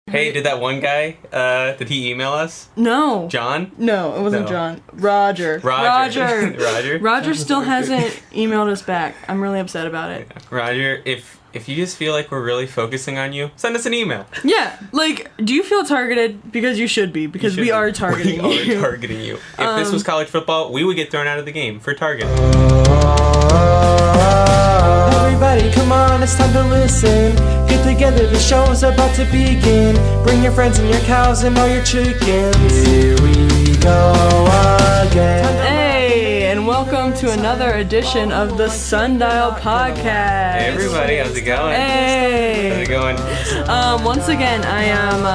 Hey, did that one guy, did he email us? No. John? No, it wasn't John. Roger. Roger still hasn't emailed us back. I'm really upset about it. Yeah. Roger, if you just feel like we're really focusing on you, send us an email. Yeah, like, do you feel targeted? Because you should be, because we are targeting you. We are targeting you. If this was college football, we would get thrown out of the game for targeting. Everybody, come on, it's time to listen. Get together, the show's about to begin. Bring your friends and your cows and all your chickens. Here we go again. Hey, and welcome to another edition of the Sundial Podcast. Hey everybody, how's it going? Hey. How's it going? Once again, I am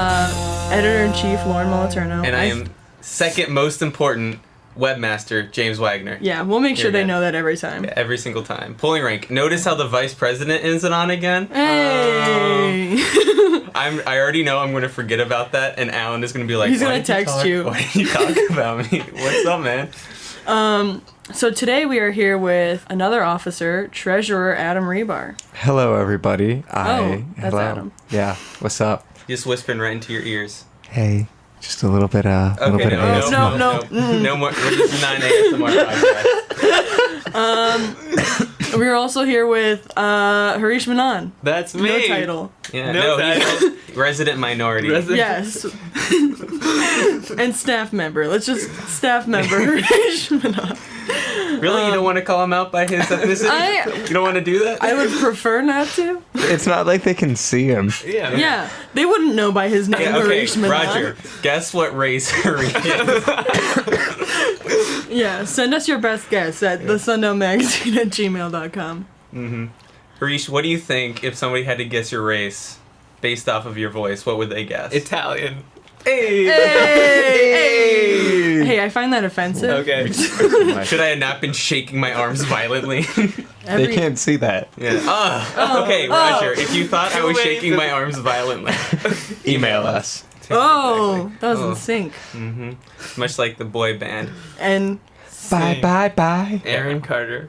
Editor-in-Chief Lauren Moliterno. And I am second most important Webmaster James Wagner. Yeah, we'll make sure they know that every time. Yeah, every single time. Pulling rank. Notice how the vice president isn't on again? Hey! I already know I'm going to forget about that, and Alan is going to be like, he's going to text you. Why did you talk about me? What's up, man? So today we are here with another officer, Treasurer Adam Hribar. Hello, everybody. That's hello. Adam. Yeah, what's up? Just whispering right into your ears. Hey, just a little bit, No more. This is 9 ASMR podcast. We're also here with Hareesh Menon. That's me. No title. Yeah, No title. he's resident minority. Yes. And staff member. Let's just staff member Hareesh Menon. Really? You don't want to call him out by his ethnicity? You don't want to do that? I would prefer not to. It's not like they can see him. Yeah. They wouldn't know by his name, Yeah, okay, Hareesh Menon. Roger, guess what race Hareesh is? Yeah, send us your best guess at thesundialmagazine@gmail.com. Mm-hmm. Hareesh, what do you think if somebody had to guess your race based off of your voice? What would they guess? Italian. Hey! Hey, I find that offensive. Okay. Should I have not been shaking my arms violently? They can't see that. Yeah. Okay, Roger. If you thought I was shaking my arms violently, Email us. Oh, that was in sync. Mm-hmm. Much like the boy band. And Bye. Aaron Carter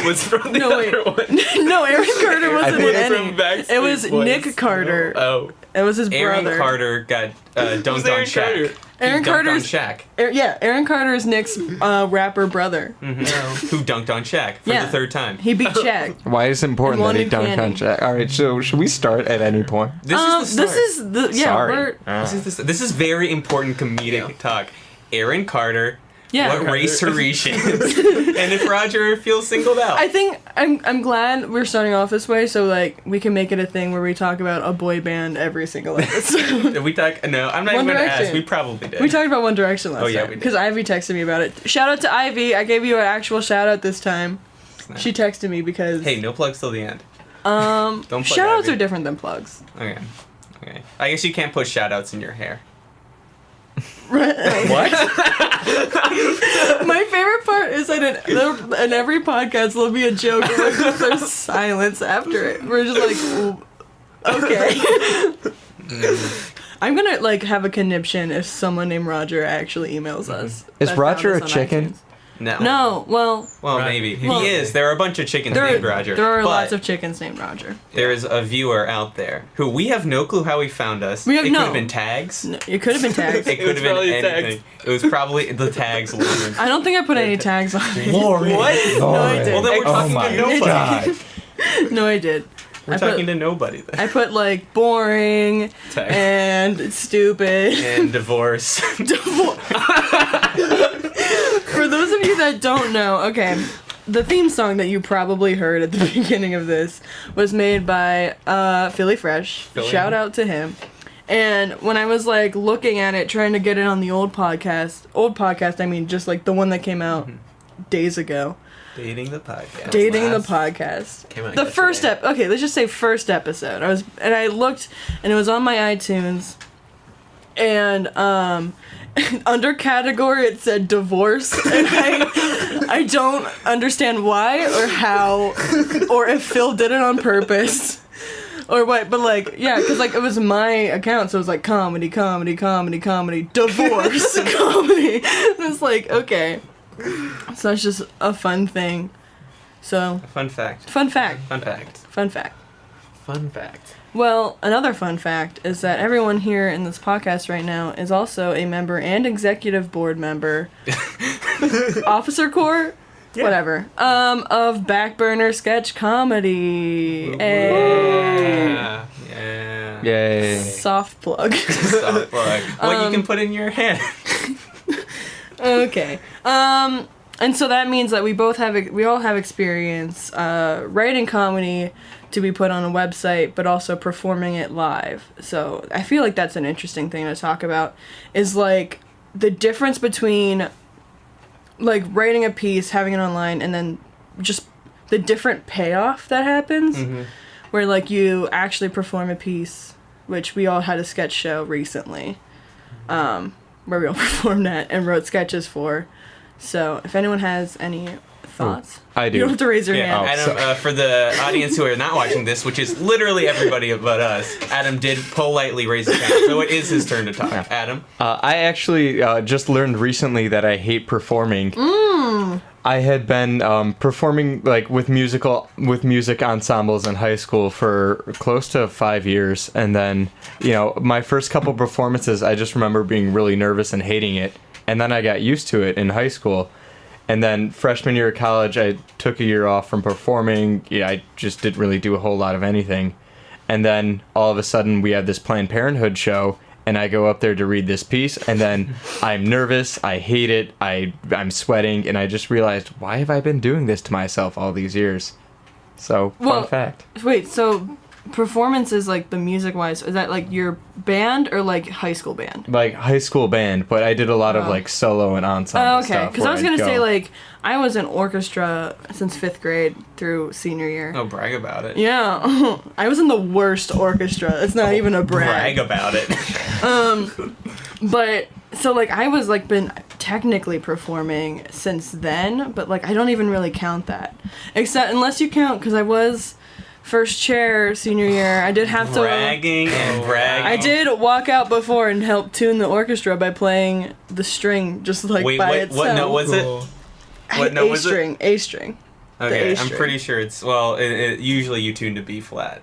was from the no, wait. other one. No, Aaron Carter wasn't in any. It was Backstreet Boys. Nick Carter. Oh. It was his Aaron brother. Carter got dunked on Shaq. Carter? Aaron He dunked on Carter's Shaq. Aaron Carter is Nick's rapper brother. Mm-hmm. Who dunked on Shaq for the third time. He beat Shaq. Why is it important And that he one in dunked on candy. Jack? Alright, so should we start at any point? This is the start. Sorry. This is very important comedic talk. Aaron Carter. Yeah. What race Hareesh is. And if Roger feels singled out. I think I'm glad we're starting off this way, so like we can make it a thing where we talk about a boy band every single episode. Did we talk? No, I'm not One even going to Direction. ask. We probably did. We talked about One Direction last Oh, yeah, time we did. because Ivy texted me about it. Shout out to Ivy. I gave you an actual shout out this time. Nice. She texted me because Hey, no plugs till the end. Don't plug shout outs Ivy. are different than plugs. Okay. I guess you can't put shout outs in your hair. What? My favorite part is that in every podcast there'll be a joke and like just there's silence after it. We're just like, "Ooh, okay. I'm gonna like have a conniption if someone named Roger actually emails us. Is that Roger found a us on chicken? iTunes. No. No, well, Well, maybe. Well, he is. There are a bunch of chickens named Roger. there are but lots of chickens named Roger. there is a viewer out there who we have no clue how he found us. We have it no. could have been tags. No, it could have been tags. It could have been probably anything. It was probably the tags. Lauren. I don't think I put any tags on it. Lauren. What? No, I did. Well, then we're talking my to nobody. God. No, I did. We're talking to nobody then. I put like boring Tag. and stupid. And divorce. For those of you that don't know, okay, the theme song that you probably heard at the beginning of this was made by Philly Fresh. Philly. Shout out to him. And when I was like looking at it, trying to get it on the old podcast, I mean just like the one that came out days ago. Dating the podcast. Dating the podcast. Came out The first yesterday. okay, let's just say first episode. I looked and it was on my iTunes and under category it said divorce and I don't understand why or how or if Phil did it on purpose or what, but like yeah, because like it was my account, so it was like comedy divorce comedy. And it's like okay, so it's just a fun thing. So Fun fact. fun fact. Fun fact. Fun fact. Fun fact. Well, another fun fact is that everyone here in this podcast right now is also a member and executive board member, officer corps, whatever, of Backburner sketch comedy. Hey. Yeah. Yay. Soft plug. Soft plug. What you can put in your hand. Okay. And so that means that we all have experience writing comedy to be put on a website, but also performing it live. So I feel like that's an interesting thing to talk about, is like the difference between like writing a piece, having it online, and then just the different payoff that happens, where like you actually perform a piece, which we all had a sketch show recently, where we all performed that and wrote sketches for. So if anyone has any thoughts, I do. you don't have to raise your Yeah, hand. Adam, for the audience who are not watching this, which is literally everybody but us, Adam did politely raise his hand, so it is his turn to talk. Adam? I actually just learned recently that I hate performing. I had been performing like with music ensembles in high school for close to 5 years, and then my first couple performances, I just remember being really nervous and hating it, and then I got used to it in high school. And then freshman year of college, I took a year off from performing. I just didn't really do a whole lot of anything. And then all of a sudden we have this Planned Parenthood show, and I go up there to read this piece, and then I'm nervous, I hate it, I'm sweating, and I just realized, why have I been doing this to myself all these years? So, fun fact. Wait, so performances, like the music-wise, is that like your band or like high school band? Like high school band, but I did a lot of like solo and ensemble stuff. Okay, because I was going to say, like, I was in orchestra since 5th grade through senior year. Oh, brag about it. Yeah, I was in the worst orchestra. It's not even a Brag brag. about it. But, so, like, I was, like, been technically performing since then, but, like, I don't even really count that. Unless you count, because I was first chair senior year. I did have to... Bragging and bragging. I did walk out before and help tune the orchestra by playing the string just, like, by itself. What note was it? What note was it? A string. Okay, A I'm string. pretty sure it's, usually you tune to B flat.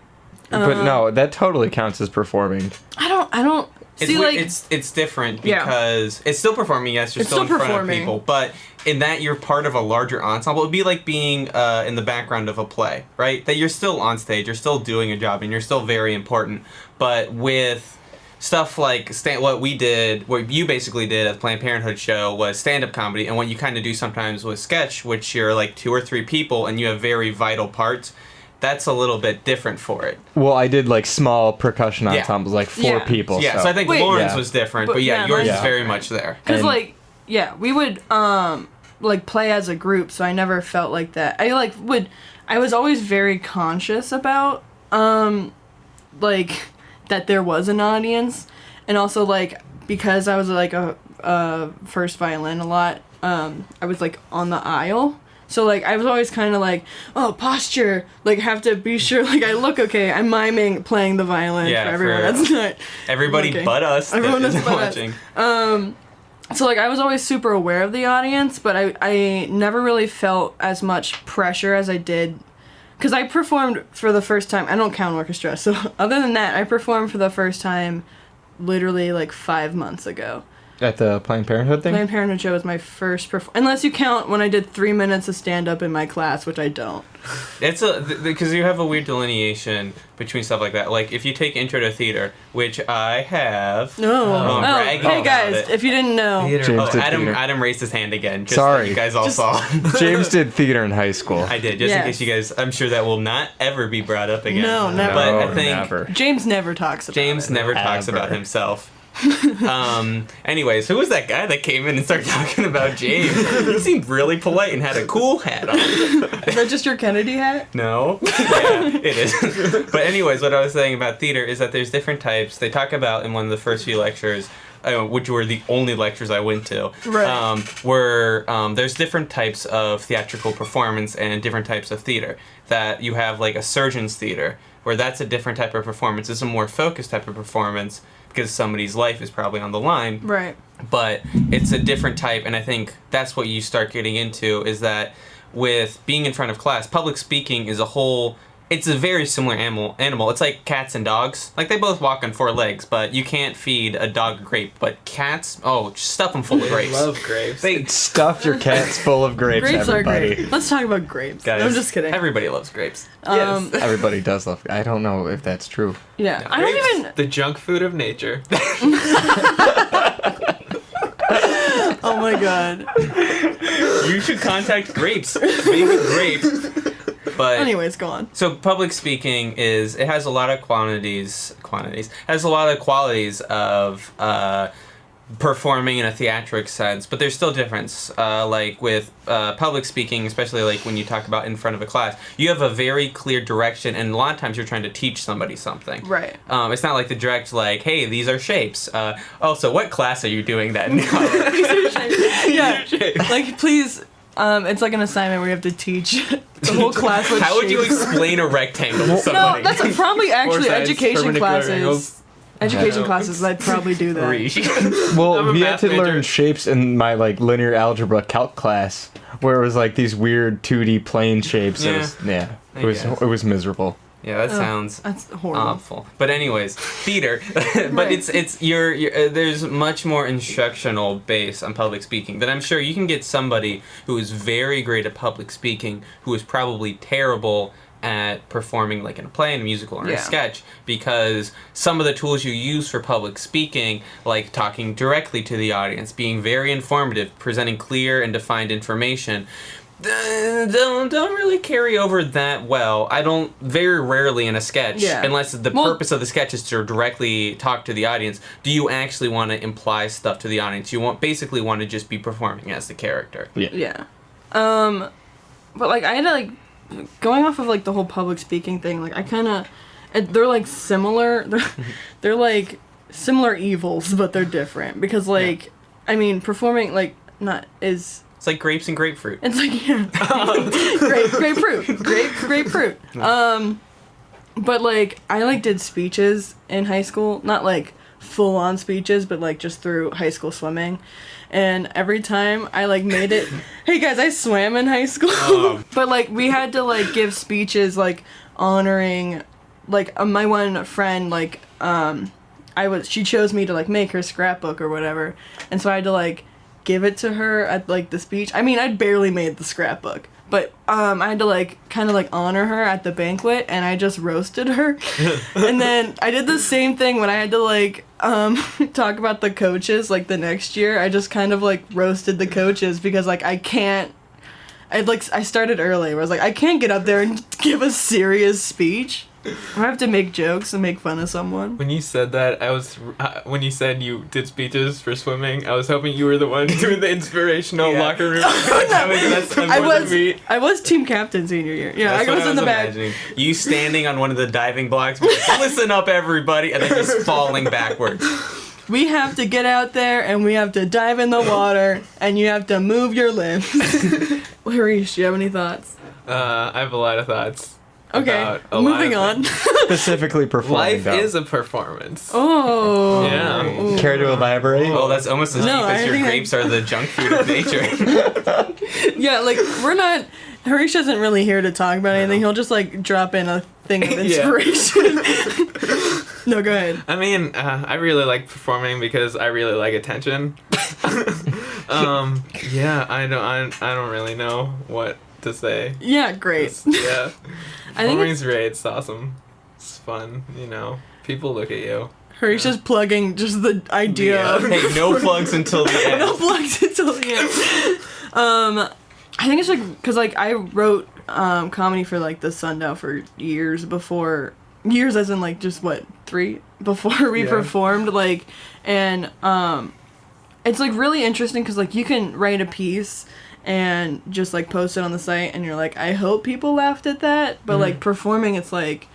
But no, that totally counts as performing. I don't... See, like... It's different Yeah. because it's still performing, yes, you're It's still in still front of performing. people, but in that you're part of a larger ensemble. It'd be like being in the background of a play, right? That you're still on stage, you're still doing a job, and you're still very important. But with stuff like what you basically did at the Planned Parenthood show was stand-up comedy, and what you kind of do sometimes with sketch, which you're like 2 or 3 people and you have very vital parts, that's a little bit different for it. Well, I did like small percussion Yeah. ensembles, like 4 Yeah. people. Yeah, so I think Wait. Lauren's Yeah. was different, But but yeah, yeah, yours mine's is very different. much there. Because, And- like, yeah, we would, like, play as a group, so I never felt like that. I was always very conscious about, like, that there was an audience, and also, like, because I was, like, a first violin a lot, I was, like, on the aisle. So, like, I was always kind of like, oh, posture, like, have to be sure, like, I look okay. I'm miming playing the violin Yeah, for everyone. for That's not... Everybody Okay. but us Everyone that is isn't but us. watching. So, like, I was always super aware of the audience, but I never really felt as much pressure as I did. Because I performed for the first time. I don't count orchestra. So, other than that, I performed for the first time literally, like, 5 months ago. At the Planned Parenthood thing? Planned Parenthood show was my first unless you count when I did 3 minutes of stand-up in my class, which I don't. It's because you have a weird delineation between stuff like that. Like if you take Intro to Theater, which I have. No. bragging Hey, about guys, it. if you didn't know. James did theater. Adam raised his hand again. Just Sorry. So you guys all saw. James did theater in high school. I did, just in Yes. case you guys. I'm sure that will not ever be brought up again. No, never. But I No, think never. James never talks about James it. never talks Ever. about himself. Anyways, who was that guy that came in and started talking about James? He seemed really polite and had a cool hat on. Is that just your Kennedy hat? No. Yeah, it is. But anyways, what I was saying about theater is that there's different types. They talk about in one of the first few lectures, which were the only lectures I went to, Right. there's different types of theatrical performance and different types of theater. That you have like a surgeon's theater, where that's a different type of performance. It's a more focused type of performance because somebody's life is probably on the line. Right. But it's a different type, and I think that's what you start getting into, is that with being in front of class, public speaking is a whole it's a very similar animal. It's like cats and dogs. Like, they both walk on 4 legs, but you can't feed a dog a grape. But cats, just stuff them full of grapes. I love grapes. They Stuff your cats full of grapes, Grapes everybody. are great. Let's talk about grapes. Guys, No, I'm just kidding. Everybody loves grapes. Yes. Everybody does love. I don't know if that's true. Yeah. I don't Grapes, even. the junk food of nature. Oh my god. You should contact grapes. Being a grape. But Anyways, go on. so public speaking it has a lot of qualities of performing in a theatric sense, but there's still difference. Like with public speaking, especially like when you talk about in front of a class, you have a very clear direction, and a lot of times you're trying to teach somebody something. Right. It's not like the direct, like, hey, these are shapes. So what class are you doing that in? Yeah. Like, please. It's like an assignment where you have to teach the whole class what How would you shapes- explain a rectangle to No, somebody? that's probably actually sides, education perpendicular classes. angles. Education Yeah. classes, I'd probably do that. Hribar. Well, I'm a we had math to major. learn shapes in my like linear algebra calc class, where it was like these weird 2D plane shapes. Yeah. It was guess. it was miserable. Yeah, that sounds That's horrible. awful. But anyways, theater. But Right. it's there's much more instructional base on public speaking that I'm sure you can get somebody who is very great at public speaking who is probably terrible at performing like in a play, in a musical, or in a Yeah. sketch, because some of the tools you use for public speaking, like talking directly to the audience, being very informative, presenting clear and defined information, don't really carry over that well. I don't, very rarely in a sketch, Yeah. unless the Well- purpose of the sketch is to directly talk to the audience, do you actually want to imply stuff to the audience. You basically want to just be performing as the character. Yeah. But like I had to like going off of like the whole public speaking thing, like I kind of they're like similar. They're like similar evils, but they're different because like I mean performing like not is It's like grapes and grapefruit. it's like yeah. grapefruit. But like I like did speeches in high school, not like full on speeches, but like just through high school swimming. And every time I like made it, hey guys, I swam in high school. But like we had to like give speeches like honoring like my one friend like she chose me to like make her scrapbook or whatever. And so I had to like give it to her at like the speech. I mean, I'd barely made the scrapbook. But I had to like kind of like honor her at the banquet, and I just roasted her. And then I did the same thing when I had to like talk about the coaches like the next year. I just kind of like roasted the coaches because like I started early where I was like I can't get up there and give a serious speech. I have to make jokes and make fun of someone. When you said that, when you said you did speeches for swimming, I was hoping you were the one doing the inspirational Yeah. locker room. That's I more than me. was team captain senior year. Yeah, That's I what was in the back. imagining. You standing on one of the diving blocks, like, listen up everybody, and then just falling backwards. We have to get out there and we have to dive in the water and you have to move your limbs. Hareesh, do you have any thoughts? I have a lot of thoughts. Okay, about a lot moving of on. Specifically performing. Life though. is a performance. Oh. Yeah. Ooh. Care to elaborate? Oh, that's almost as No, deep I as your think grapes are the junk food of nature. Yeah, like we're not. Hareesh isn't really here to talk about anything. He'll just like drop in a thing of inspiration. No, go ahead. I mean, I really like performing because I really like attention. Yeah, I don't really know what to say. Yeah, great. Yeah. I think Performing's great. It's awesome. It's fun, you know. People look at you. Hareesh is plugging just the idea Yeah. of Hey, no plugs until the end. no plugs until the end. I think it's like because like I wrote comedy for like the Sundial for years as in like just what 3 before we Yeah. performed like, and it's like really interesting because like you can write a piece and just like post it on the site and you're like I hope people laughed at that, but like performing it's like.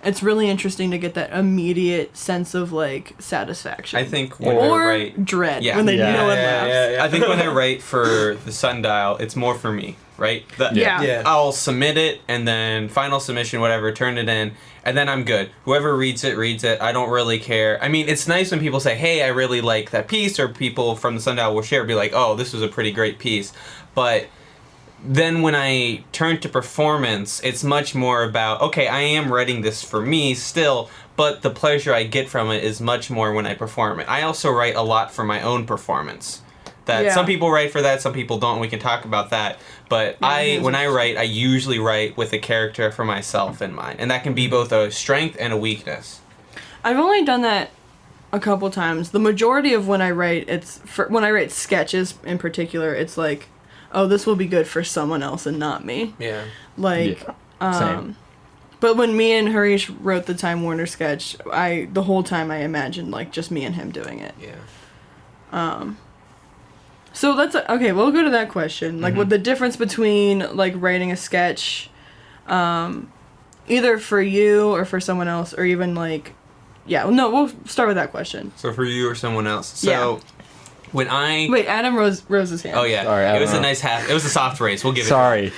It's really interesting to get that immediate sense of like satisfaction. I think when or they're right. dread Yeah. when they Yeah. no one laughs. I think when they're right for the Sundial, it's more for me, right? Yeah. Yeah. I'll submit it and then final submission, whatever, turn it in, and then I'm good. Whoever reads it, reads it. I don't really care. I mean, it's nice when people say, hey, I really like that piece, or people from the Sundial will share, be like, oh, this was a pretty great piece. But then when I turn to performance, it's much more about, okay, I am writing this for me still, but the pleasure I get from it is much more when I perform it. I also write a lot for my own performance. That some people write for that, some people don't. We can talk about that. But when I write, I usually write with a character for myself in mind, and that can be both a strength and a weakness. I've only done that a couple times. The majority of when I write, when I write sketches in particular, it's like, oh, this will be good for someone else and not me. Yeah. Like, Same. But when me and Hareesh wrote the Time Warner sketch, the whole time I imagined like just me and him doing it. Yeah. So that's okay. We'll go to that question. Like, what the difference between like writing a sketch, either for you or for someone else, or even like, we'll start with that question. So for you or someone else. So when I wait, Adam rose his hand. Oh yeah, Sorry, it was Adam. a nice half. It was a soft race. We'll give it. Sorry.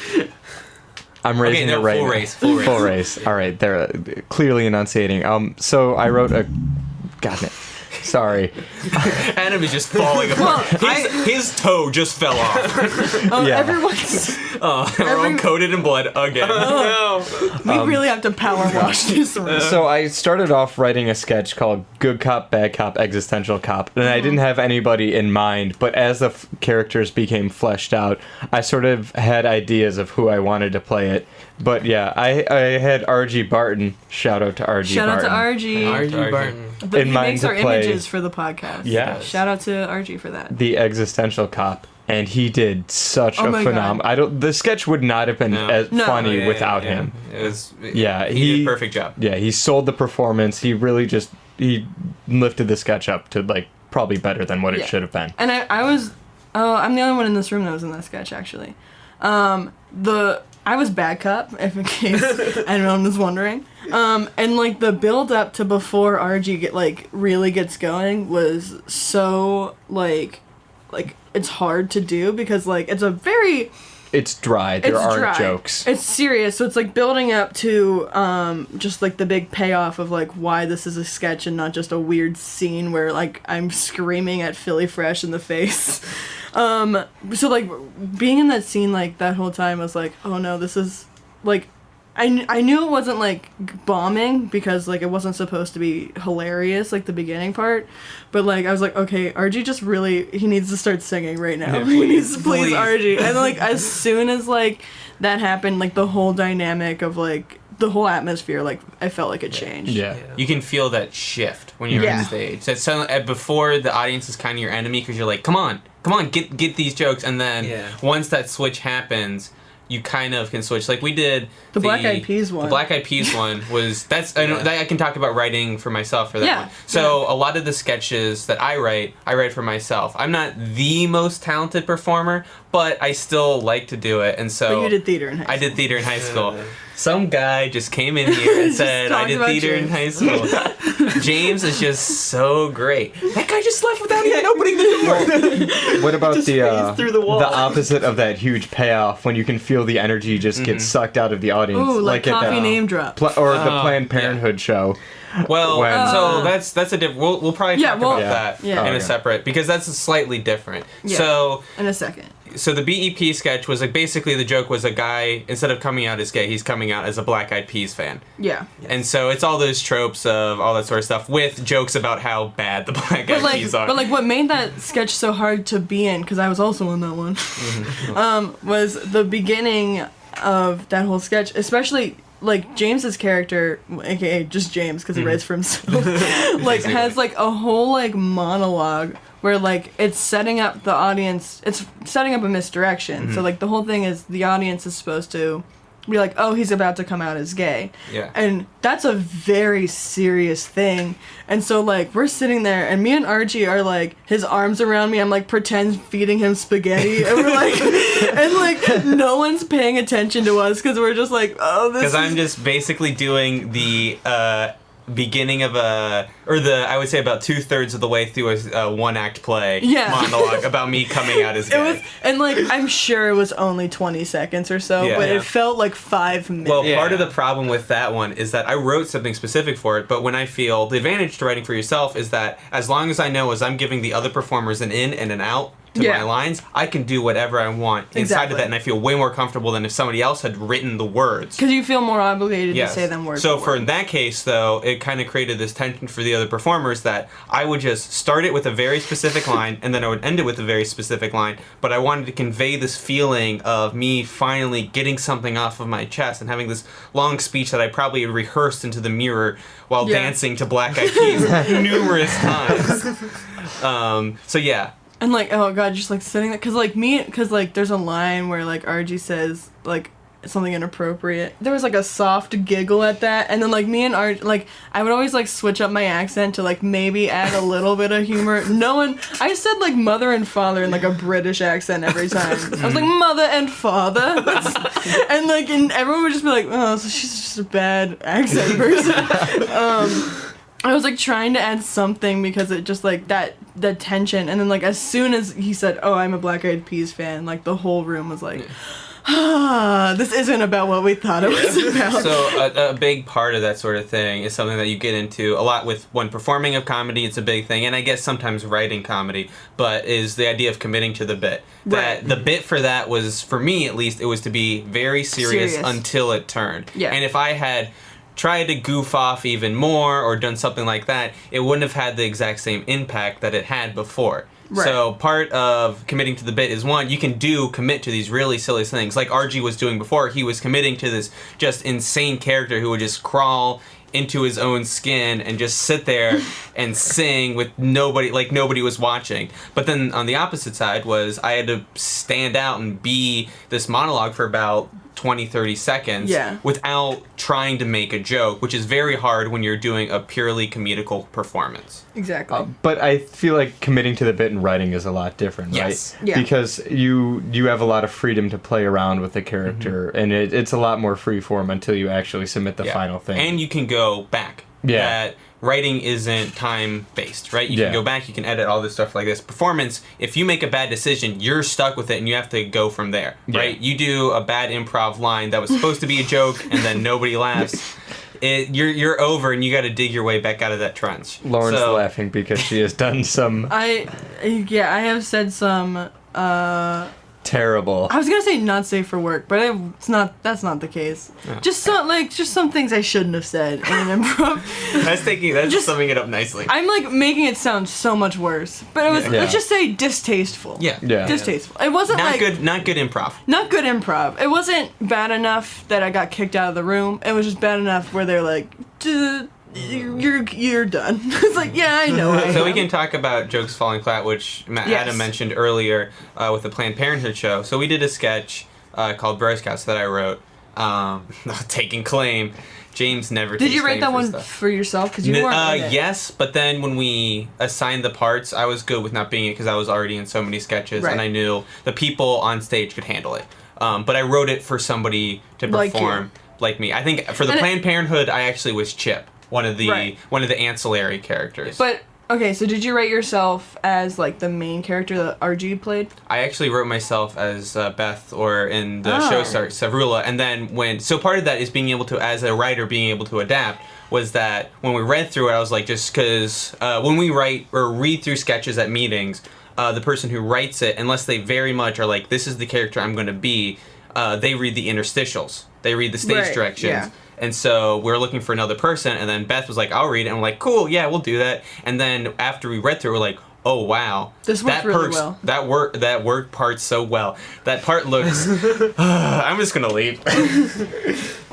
I'm raising it right full now. race, full race. Full race. All right, they're clearly enunciating. So I wrote a. God, sorry. Adam is just falling apart. His toe just fell off. Everyone's. We're all coated in blood again. We really have to power wash this room. So I started off writing a sketch called Good Cop, Bad Cop, Existential Cop, and I didn't have anybody in mind, but as the characters became fleshed out, I sort of had ideas of who I wanted to play it. But yeah, I had R.G. Barton. Shout out to R.G. Shout out Barton. to RG. R.G. Barton. In He mind makes to our play- images for the podcast. Yeah. Shout out to RG for that. The Existential Cop. And he did such Oh a my phenomenal. The sketch would not have been as No. funny Yeah, without yeah. him. It was. Yeah, he did a perfect job. Yeah, he sold the performance. He really just lifted the sketch up to like probably better than what it should have been. And I'm the only one in this room that was in that sketch actually. I was bad cop, if in case anyone was wondering. And like the build up to before RG really gets going was so like it's hard to do because like it's a very It's dry. There aren't dry. jokes. It's serious, so it's like building up to just like the big payoff of like why this is a sketch and not just a weird scene where like I'm screaming at Philly Fresh in the face. So like being in that scene like that whole time I was like, oh no, this is like I knew it wasn't like bombing because like it wasn't supposed to be hilarious like the beginning part, but like I was like, okay, RG just really he needs to start singing right now. Yeah, He needs to please. RG. And like as soon as like that happened, like the whole dynamic of like the whole atmosphere, like I felt like it changed. Yeah. You can feel that shift when you're Yeah. on stage. That's so, before the audience is kind of your enemy because you're like, come on, get these jokes, and then once that switch happens, you kind of can switch. Like we did The Black Eyed Peas one. The Black Eyed Peas one was I know that I can talk about writing for myself for that Yeah, one. So a lot of the sketches that I write for myself. I'm not the most talented performer, but I still like to do it, and so But you did theater in high school. I did theater in high school. Some guy just came in here and said, I talked did about theater in high school. James is just so great. That guy just left without even opening the door. What about phased through the wall. opposite of that huge payoff when you can feel the energy just get sucked out of the audience? Ooh, like at coffee the, name drop. the Planned Parenthood show. Well, When- so that's a different. We'll probably talk about that Yeah. in Okay. a separate because that's slightly different. Yeah. So In a second. the BEP sketch was like basically the joke was a guy instead of coming out as gay, he's coming out as a Black Eyed Peas fan. Yeah. And so it's all those tropes of all that sort of stuff with jokes about how bad the Black Eyed Peas are. But like what made that sketch so hard to be in, because I was also in that one, was the beginning of that whole sketch, especially like James's character, aka just James because he writes for himself, like has like a whole like monologue where like it's setting up the audience, it's setting up a misdirection. So like the whole thing is the audience is supposed to be like, oh, he's about to come out as gay. Yeah. And that's a very serious thing. And so, like, we're sitting there, and me and Archie are, like, his arms around me. I'm, like, pretend feeding him spaghetti. And we're, like, and, like, no one's paying attention to us because we're just, like, oh, this is... Because I'm just basically doing the beginning of I would say about 2/3 of the way through a one-act play monologue about me coming out as gay. And, like, I'm sure it was only 20 seconds or so, but it felt like 5 minutes. Well, part of the problem with that one is that I wrote something specific for it, but when I feel the advantage to writing for yourself is that as long as I know as I'm giving the other performers an in and an out, to Yeah. my lines, I can do whatever I want inside Exactly. of that, and I feel way more comfortable than if somebody else had written the words. Because you feel more obligated Yes. to say them word So for for word. that case, though, it kind of created this tension for the other performers that I would just start it with a very specific line, and then I would end it with a very specific line. But I wanted to convey this feeling of me finally getting something off of my chest and having this long speech that I probably rehearsed into the mirror while Yeah. dancing to Black Eyed Peas numerous times. So yeah. And like, oh god, just like sitting there, cause like there's a line where like RG says like something inappropriate. There was like a soft giggle at that, and then like me and RG, like I would always like switch up my accent to like maybe add a little bit of humor. I said like mother and father in like a British accent every time. I was like mother and father, and like and everyone would just be like, oh, so she's just a bad accent person. I was like trying to add something because it just like that tension, and then like as soon as he said, "Oh, I'm a Black Eyed Peas fan," like the whole room was like, this isn't about what we thought it was about. So a big part of that sort of thing is something that you get into a lot with when performing of comedy. It's a big thing, and I guess sometimes writing comedy, but is the idea of committing to the bit. Right. That the bit for that was, for me at least, it was to be very serious. Until it turned. Yeah. And if I had tried to goof off even more or done something like that, it wouldn't have had the exact same impact that it had before. Right. So part of committing to the bit is, one, you can commit to these really silly things. Like RG was doing before, he was committing to this just insane character who would just crawl into his own skin and just sit there and sing with nobody was watching. But then on the opposite side was I had to stand out and be this monologue for about 20-30 seconds without trying to make a joke, which is very hard when you're doing a purely comedical performance. Exactly. But I feel like committing to the bit in writing is a lot different, Yes. right? Yeah. Because you have a lot of freedom to play around with the character, and it's a lot more freeform until you actually submit the final thing. And you can go back. Yeah. That writing isn't time-based, right? You Yeah. can go back, you can edit all this stuff like this. Performance, if you make a bad decision, you're stuck with it and you have to go from there, right? You do a bad improv line that was supposed to be a joke and then nobody laughs. You're over and you got to dig your way back out of that trench. Lauren's laughing because she has done some I have said some terrible. I was gonna say not safe for work, but it's not. That's not the case. No. Just some things I shouldn't have said in an improv. That's summing it up nicely. I'm like making it sound so much worse, but it was Yeah. let's just say distasteful. Yeah. Distasteful. It wasn't Not like good. Not good improv. not good improv. It wasn't bad enough that I got kicked out of the room. It was just bad enough where they're like, you're done. It's like, yeah, I know. So we can talk about jokes falling flat, which Adam mentioned earlier with the Planned Parenthood show. So we did a sketch called Bro Scouts that I wrote, taking claim. James never. Did takes you write claim that for one stuff. for yourself? Because you weren't in it. Yes, but then when we assigned the parts, I was good with not being it because I was already in so many sketches, Right. and I knew the people on stage could handle it. But I wrote it for somebody to Like perform like me. I think for the And Planned Parenthood, I actually was Chip, one of the Right. ancillary characters. But okay, so did you write yourself as like the main character that RG played? I actually wrote myself as Beth, or in the Oh. show start Savrula, and then so part of that is being able to, as a writer, being able to adapt. Was that when we read through it, I was like, just because when we write or read through sketches at meetings, the person who writes it, unless they very much are like, this is the character I'm going to be, they read the interstitials, they read the stage Right, directions. yeah. And so we're looking for another person, and then Beth was like, I'll read it. And we're like, cool, yeah, we'll do that. And then after we read through it, we're like, oh, wow. This worked that really perks, well. That worked part so well. That part looks... I'm just going to leave.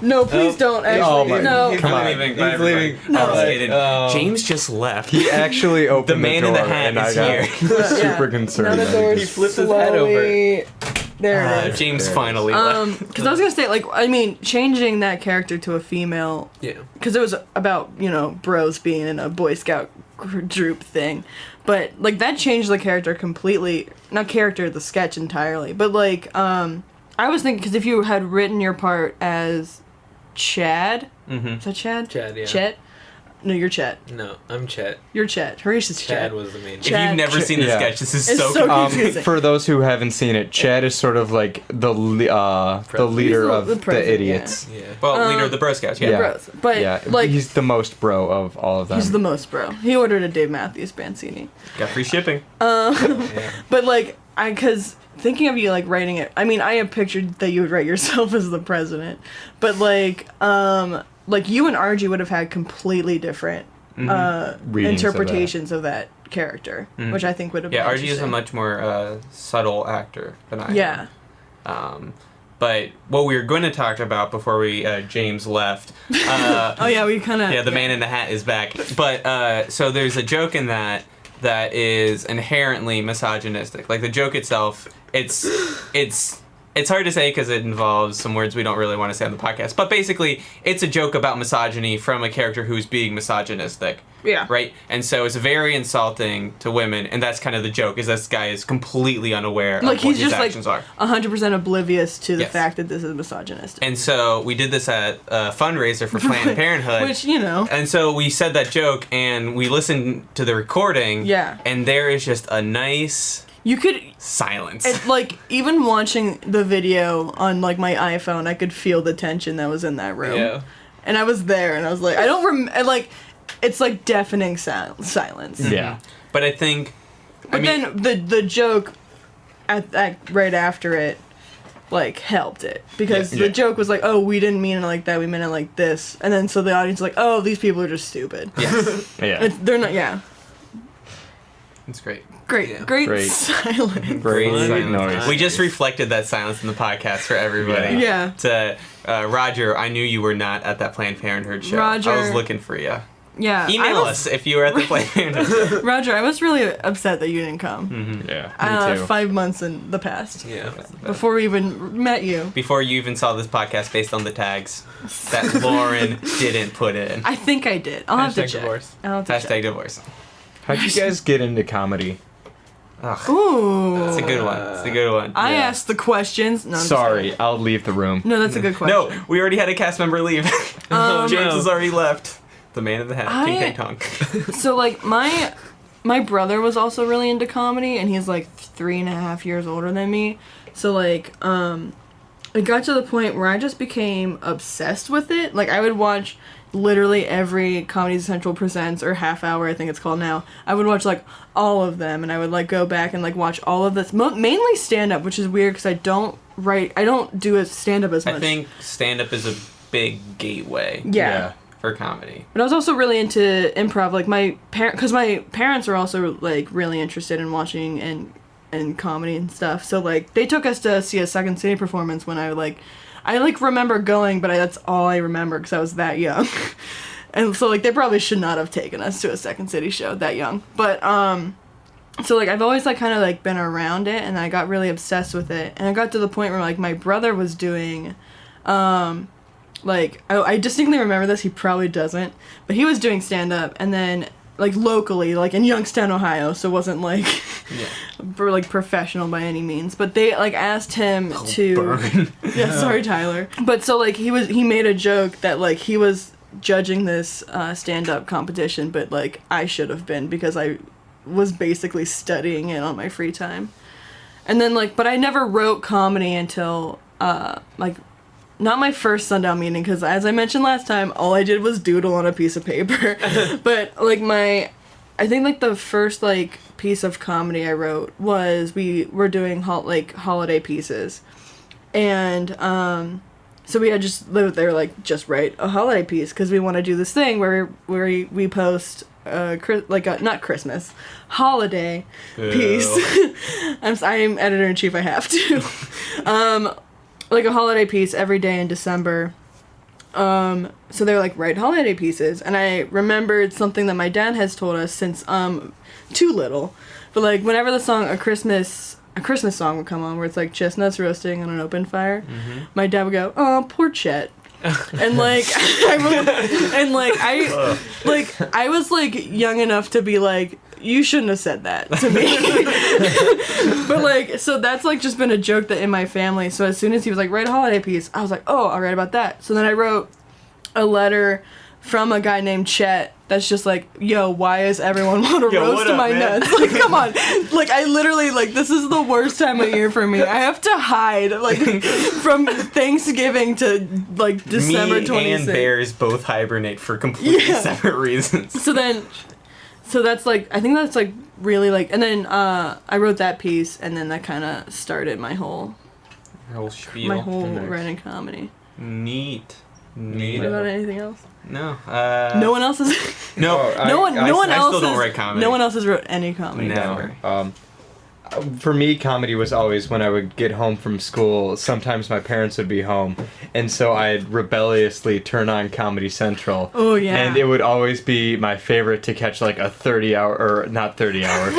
No, please don't actually. Oh my- no. Come on. I'm leaving. He's Bye, everybody. leaving. No. Devastated. James just left. He actually opened The man the in door, the hat and I is got here. super concerned. Now the door He flipped his head slowly... There it is. James finally left. Because I was gonna say, like, I mean, changing that character to a female, Yeah. because it was about, you know, bros being in a Boy Scout troop thing, but like that changed the character completely. Not character, the sketch entirely, but like, I was thinking, because if you had written your part as Chad, is that Chad? Chad, yeah. Chet? No, you're Chet. No, I'm Chet. You're Chet. Harish is Chad Chet. was the main. If Chad- you've never seen the Yeah. sketch, this is It's so so confusing. confusing. For those who haven't seen it, Chad is sort of like the leader He's of the the president, idiots. Yeah. Well, leader of the Bro Scouts, yeah. Yeah. Bros. But Yeah, like, he's the most bro of all of them. he's the most bro. He ordered a Dave Matthews Bancini. Got free shipping. But like, because thinking of you like writing it, I mean, I have pictured that you would write yourself as the president, but like you and RG would have had completely different Readings interpretations of that character, which I think would have been RG is a interesting. much more subtle actor than I Yeah. am. But what we were going to talk about before we James left. Oh yeah, we kind of. Yeah, the man in the hat is back. But so there's a joke in that is inherently misogynistic. Like the joke itself, it's hard to say because it involves some words we don't really want to say on the podcast. But basically, it's a joke about misogyny from a character who's being misogynistic. Yeah. Right? And so it's very insulting to women, and that's kind of the joke, is this guy is completely unaware of what he's his just actions are. 100% oblivious to the Yes. fact that this is misogynistic. And so we did this at a fundraiser for Planned Parenthood. Which, you know. And so we said that joke, and we listened to the recording. Yeah. And there is just a nice You could. silence. It, like, even watching the video on, like, my iPhone, I could feel the tension that was in that room. Yeah. And I was there, and I was like, I don't like, it's like deafening silence. Yeah. But I think... But then the joke at right after it, like, helped it. Because the joke was like, oh, we didn't mean it like that, we meant it like this. And then so the audience was like, oh, these people are just stupid. Yes. Yeah. They're not, yeah. It's great. Great, Yeah. great silence. Great Great silence. noise. We just reflected that silence in the podcast for everybody. Yeah. To Roger, I knew you were not at that Planned Parenthood show. Roger. I was looking for you. Yeah. Email us if you were at the Planned Parenthood show. Roger, I was really upset that you didn't come. Yeah. Me too. 5 months in the past. Yeah. Before we even met you. Before you even saw this podcast based on the tags that Lauren didn't put in. I think I did. I'll have to Hashtag check. divorce. I'll have to check. Hashtag divorce. How'd you guys get into comedy? Ugh, Ooh. it's a good one. It's a good one. I asked the questions. No, I'm just Sorry, kidding. I'll leave the room. No, that's a good question. No, we already had a cast member leave. James has already left. The man in the hat. King Kang Tong. So, like, my brother was also really into comedy, and he's, like, 3.5 years older than me. So, like, it got to the point where I just became obsessed with it. Like, I would watch literally every Comedy Central Presents, or Half Hour, I think it's called now. I would watch, like, all of them, and I would, like, go back and, like, watch all of this. Mainly stand-up, which is weird, because I don't do a stand-up as much. I think stand-up is a big gateway Yeah. for comedy. But I was also really into improv. Like, because my parents are also, like, really interested in watching and comedy and stuff. So, like, they took us to see a Second City performance when I remember going, but that's all I remember because I was that young. And so, like, they probably should not have taken us to a Second City show that young. But, so, like, I've always, like, kind of, like, been around it, and I got really obsessed with it. And I got to the point where, like, my brother was doing, like, I distinctly remember this, he probably doesn't, but he was doing stand-up, and then, like, locally, like, in Youngstown, Ohio, so it wasn't, like, for, like, professional by any means, but they, like, asked him to... Yeah, sorry, Tyler. But so, like, he made a joke that, like, he was judging this stand-up competition, but, like, I should have been, because I was basically studying it on my free time. And then, like, but I never wrote comedy until, like, not my first sundial meeting, because as I mentioned last time, all I did was doodle on a piece of paper. But, like, I think, like, the first, like, piece of comedy I wrote was we were doing, like, holiday pieces. And, so we had just, they were like, just write a holiday piece, because we want to do this thing where we post, not Christmas, holiday piece. I'm editor-in-chief, I have to. Like a holiday piece every day in December. So they were like, write holiday pieces. And I remembered something that my dad has told us since too little. But like whenever the song a Christmas song would come on where it's like chestnuts roasting on an open fire, my dad would go, oh, poor Chet. And like I was like young enough to be like, you shouldn't have said that to me. But like, so that's like just been a joke that in my family. So as soon as he was like, write a holiday piece, I was like, oh, I'll write about that. So then I wrote a letter from a guy named Chet that's just like, yo, why is everyone want to roast up, my man? nuts? Like, come on. Like, I literally, like, this is the worst time of year for me. I have to hide, like, from Thanksgiving to, like, December 26th. Me and Bears both hibernate for completely separate reasons. So that's, like, I think that's, like, really like, and then I wrote that piece, and then that kind of started my whole spiel. my whole Nice. writing comedy. Neat. What about anything else? No. No one else has. No. no one. No one I else still don't has, write comedy. No one else has wrote any comedy No. ever. For me, comedy was always when I would get home from school. Sometimes my parents would be home, and so I'd rebelliously turn on Comedy Central. Oh yeah. And it would always be my favorite to catch like a 30-hour, or not 30-hour.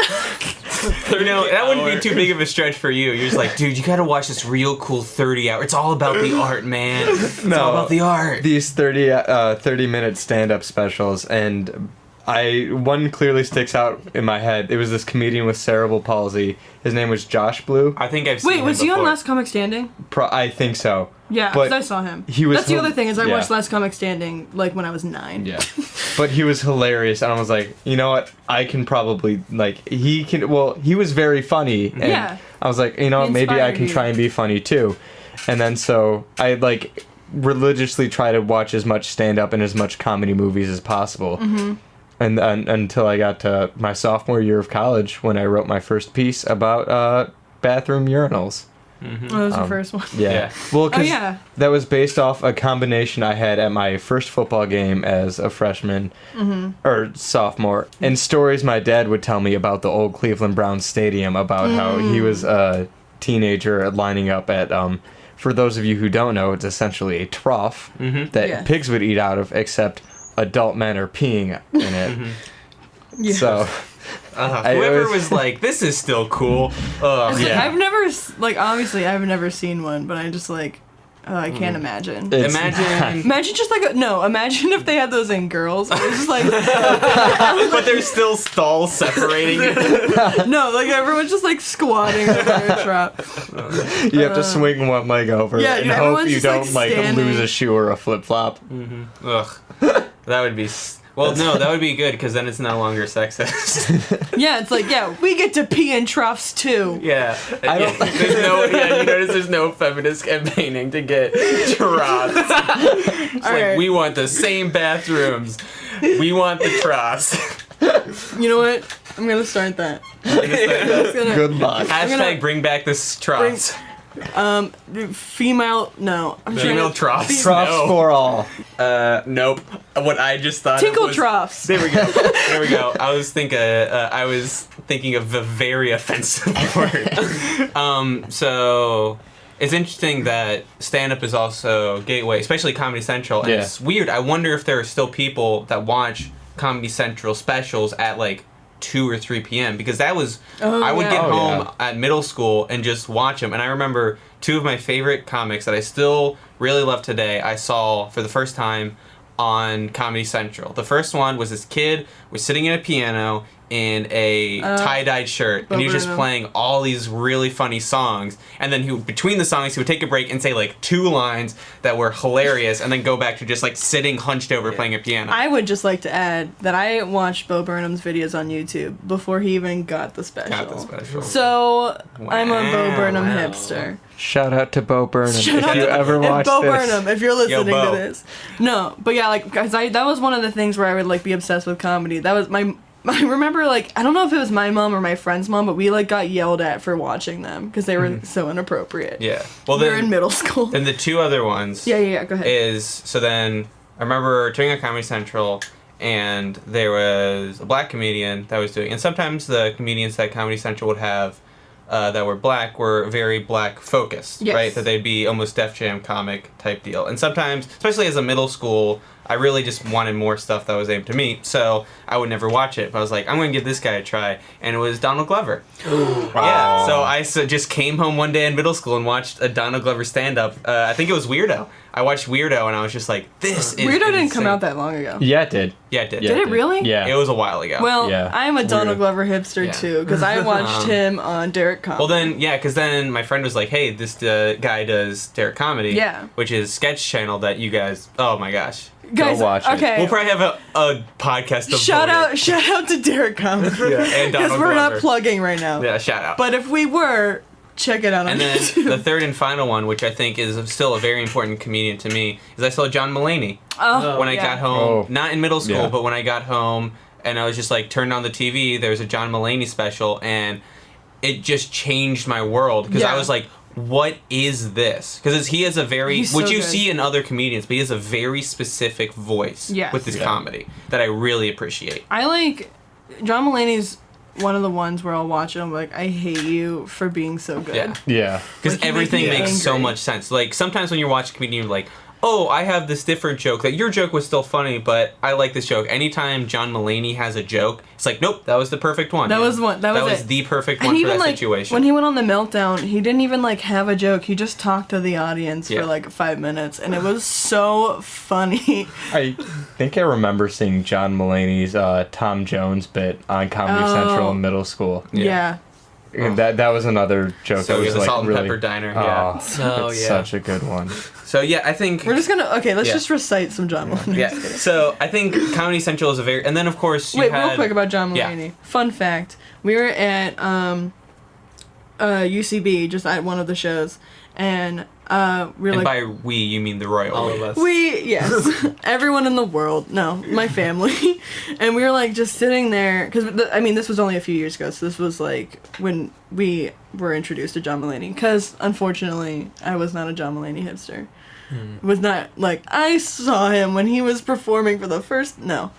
That wouldn't be too big of a stretch for you. You're just like, dude, you gotta watch this real cool 30-hour. It's all about the art, man. It's all about the art. These 30-minute stand-up specials, and one clearly sticks out in my head. It was this comedian with cerebral palsy. His name was Josh Blue. I think I've seen Wait, him was he on before. Last Comic Standing? I think so. Yeah, But because I saw him. he was That's the hil- other thing is I yeah. watched Last Comic Standing like when I was 9. Yeah. But he was hilarious, and I was like, you know what? I can probably, like, he was very funny. And Yeah. I was like, you know what? He Maybe I inspired can you. try and be funny too. And then so I, like, religiously try to watch as much stand-up and as much comedy movies as possible. Mm-hmm. And until I got to my sophomore year of college when I wrote my first piece about bathroom urinals. Oh, that was the first one. Yeah. Well, Oh, because yeah. that was based off a combination I had at my first football game as a freshman or sophomore, and stories my dad would tell me about the old Cleveland Browns stadium, about how he was a teenager lining up at, for those of you who don't know, it's essentially a trough that Yeah. pigs would eat out of, except adult men are peeing in it. Yeah. So, Whoever was like, this is still cool. yeah. I've never, obviously, I've never seen one, but I just, like, I can't imagine. It's- Imagine, Imagine just like imagine if they had those in girls. It was just like but there's still stalls separating it. no, like everyone's just like squatting over a trap. You have to swing one leg over yeah, and hope everyone's you just, like, don't standing. lose a shoe or a flip-flop. Ugh. That would be... Well, no, that would be good, because then it's no longer sexist. Yeah, it's like we get to pee in troughs too. Yeah. I don't- There's no... Yeah, you notice there's no feminist campaigning to get troughs. It's like, right. we want the same bathrooms. We want the troughs. You know what? I'm gonna start that. It's gonna- Good luck. Hashtag bring back the troughs. female. No, I'm trying Female to- troughs. Troughs No. for all. Nope. What I just thought Tinkle of was... troughs. There we go. There we go. I was thinking of a very offensive word. So it's interesting that stand-up is also gateway, especially Comedy Central. And Yeah. it's weird. I wonder if there are still people that watch Comedy Central specials at like 2 or 3 p.m. because that was I would yeah. get Oh, home yeah. at middle school and just watch them. And I remember 2 of my favorite comics that I still really love today. I saw for the first time on Comedy Central. The first one was this kid was sitting at a piano in a tie-dyed shirt, and he was just Burnham. playing all these really funny songs. And then between the songs, he would take a break and say like 2 lines that were hilarious, and then go back to just like sitting hunched over playing a piano. I would just like to add that I watched Bo Burnham's videos on YouTube before he even got the special. Got the special. So I'm a Bo Wow, Burnham wow. hipster. Shout out to Bo Burnham Shout out if you to- ever if watch Bo this. Burnham, if you're listening Bo. to this. No, but yeah, like, cause that was one of the things where I would like be obsessed with comedy. That was I remember like I don't know if it was my mom or my friend's mom, but we like got yelled at for watching them because they were so inappropriate. Yeah. Well, We were then in middle school. then the 2 other ones. Yeah. Go ahead. Is so then I remember turning on Comedy Central, and there was a black comedian that was doing, and sometimes the comedians that Comedy Central would have that were black were very black focused, Yes. right? That they'd be almost Def Jam comic type deal, and sometimes, especially as a middle school, I really just wanted more stuff that was aimed to me, so I would never watch it. But I was like, I'm going to give this guy a try, and it was Donald Glover. Yeah, so I just came home one day in middle school and watched a Donald Glover stand-up. I think it was Weirdo. I watched Weirdo, and I was just like, this is Weirdo didn't come insane. out that long ago. Yeah, it did. Yeah, it did. Yeah, Did it really? Yeah. It was a while ago. Well, Yeah. I'm a Donald Weirdo. Glover hipster Yeah. too because I watched him on Derek Comedy. Well, then, yeah, because then my friend was like, hey, this guy does Derek Comedy, Yeah. which is sketch channel that you guys, oh my gosh. guys, watch it. okay. We'll probably have a podcast of Shout out to Derek Comedy and because Donald we're not Glover. plugging right now. Yeah, shout out. But if we were, check it out on And then YouTube. the third and final one, which I think is still a very important comedian to me, is I saw John Mulaney Oh, when I yeah. got home. Oh. Not in middle school, Yeah. but when I got home and I was just like, turned on the TV, there's a John Mulaney special, and it just changed my world, because I was like, what is this? Because he has a very, He's which so you good. see in other comedians, but he has a very specific voice with his comedy that I really appreciate. I like John Mulaney's one of the ones where I'll watch it. I'm like, I hate you for being so good. Yeah. Because Like, he everything makes me makes so angry. much sense. Like, sometimes when you're watching a comedian, you're like, oh, I have this different joke. That your joke was still funny, but I like this joke. Anytime John Mulaney has a joke, it's like, nope, that was the perfect one. That was one. That was it. the perfect And one for even that like situation. when he went on the meltdown, he didn't even like have a joke. He just talked to the audience Yeah. for like 5 minutes, and it was so funny. I think I remember seeing John Mulaney's Tom Jones bit on Comedy Central in middle school. Yeah. And that was another joke So that was the like Salt and really Pepper Diner. Oh, So it's yeah. such a good one. So yeah, I think We're just gonna let's Yeah. just recite some John Mulaney. yeah. So I think Comedy Central is a very, and then of course you Wait, had, real quick about John Yeah. Mulaney. Fun fact: we were at UCB, just at one of the shows, and we were and like, by we you mean the royal All we. of us. yes, everyone in the world. No, my family, and we were like just sitting there because I mean this was only a few years ago, so this was like when we were introduced to John Mulaney. Because unfortunately, I was not a John Mulaney hipster. Was not like I saw him when he was performing for the first. No,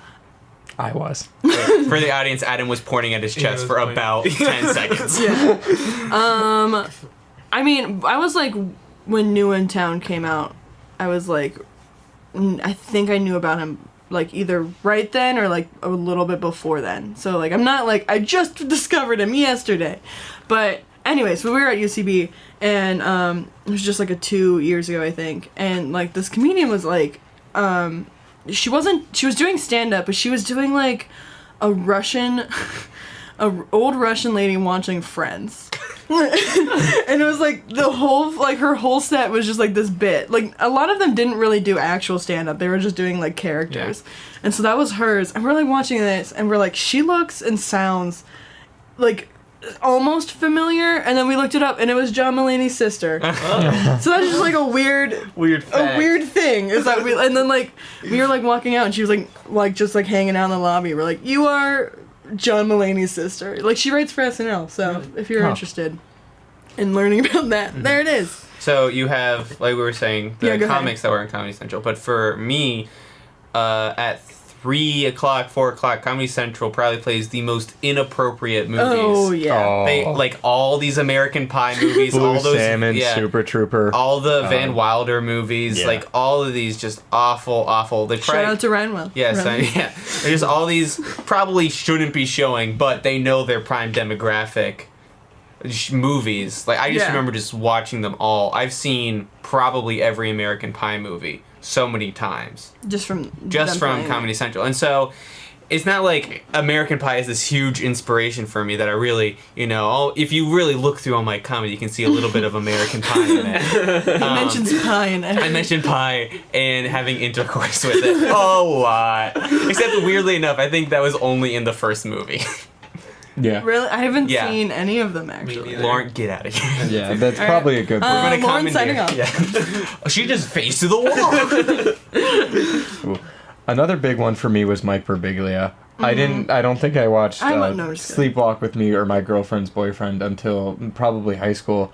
I was. For the audience, Adam was pointing at his chest was for pointing. about 10 seconds. I mean I was like when New in Town came out, I was like, I think I knew about him like either right then or like a little bit before then. So like I'm not like I just discovered him yesterday, but anyway, so we were at UCB and it was just like 2 years ago I think, and like this comedian was like she was doing stand up, but she was doing like a old Russian lady watching Friends. And it was like the whole like her whole set was just like this bit. Like a lot of them didn't really do actual stand up. They were just doing like characters. And so that was hers. And we're like watching this and we're like, she looks and sounds like almost familiar, and then we looked it up and it was John Mulaney's sister. So that's just like a weird thing is that we, and then like we were like walking out and she was like just like hanging out in the lobby. We're like, you are John Mulaney's sister. Like she writes for SNL, so if you're interested in learning about that, there it is. So you have, like we were saying, the go ahead. comics that were in Comedy Central. But for me, at 3 o'clock, 4 o'clock, Comedy Central probably plays the most inappropriate movies. Oh yeah. They like all these American Pie movies, Blue all those Salmon, Super Trooper. all the Van Wilder movies, yeah. like all of these just awful. They Shout out to Ryan. Yes, yeah. There's all these probably shouldn't be showing, but they know their prime demographic movies. Like I just remember just watching them all. I've seen probably every American Pie movie so many times. Just from Comedy Central. And so it's not like American Pie is this huge inspiration for me that I really, if you really look through all my comedy, you can see a little bit of American Pie in it. He mentions pie in it. I mentioned pie and having intercourse with it a lot. Except weirdly enough, I think that was only in the first movie. Yeah. Really? I haven't Yeah. seen any of them actually. neither. Lauren, get out of here. Yeah, that's probably a good We're point. gonna Lauren signing commandeer. off. Yeah. She just faced to the wall. Another big one for me was Mike Birbiglia. I don't think I watched just kidding. Sleepwalk with Me or My Girlfriend's Boyfriend until probably high school.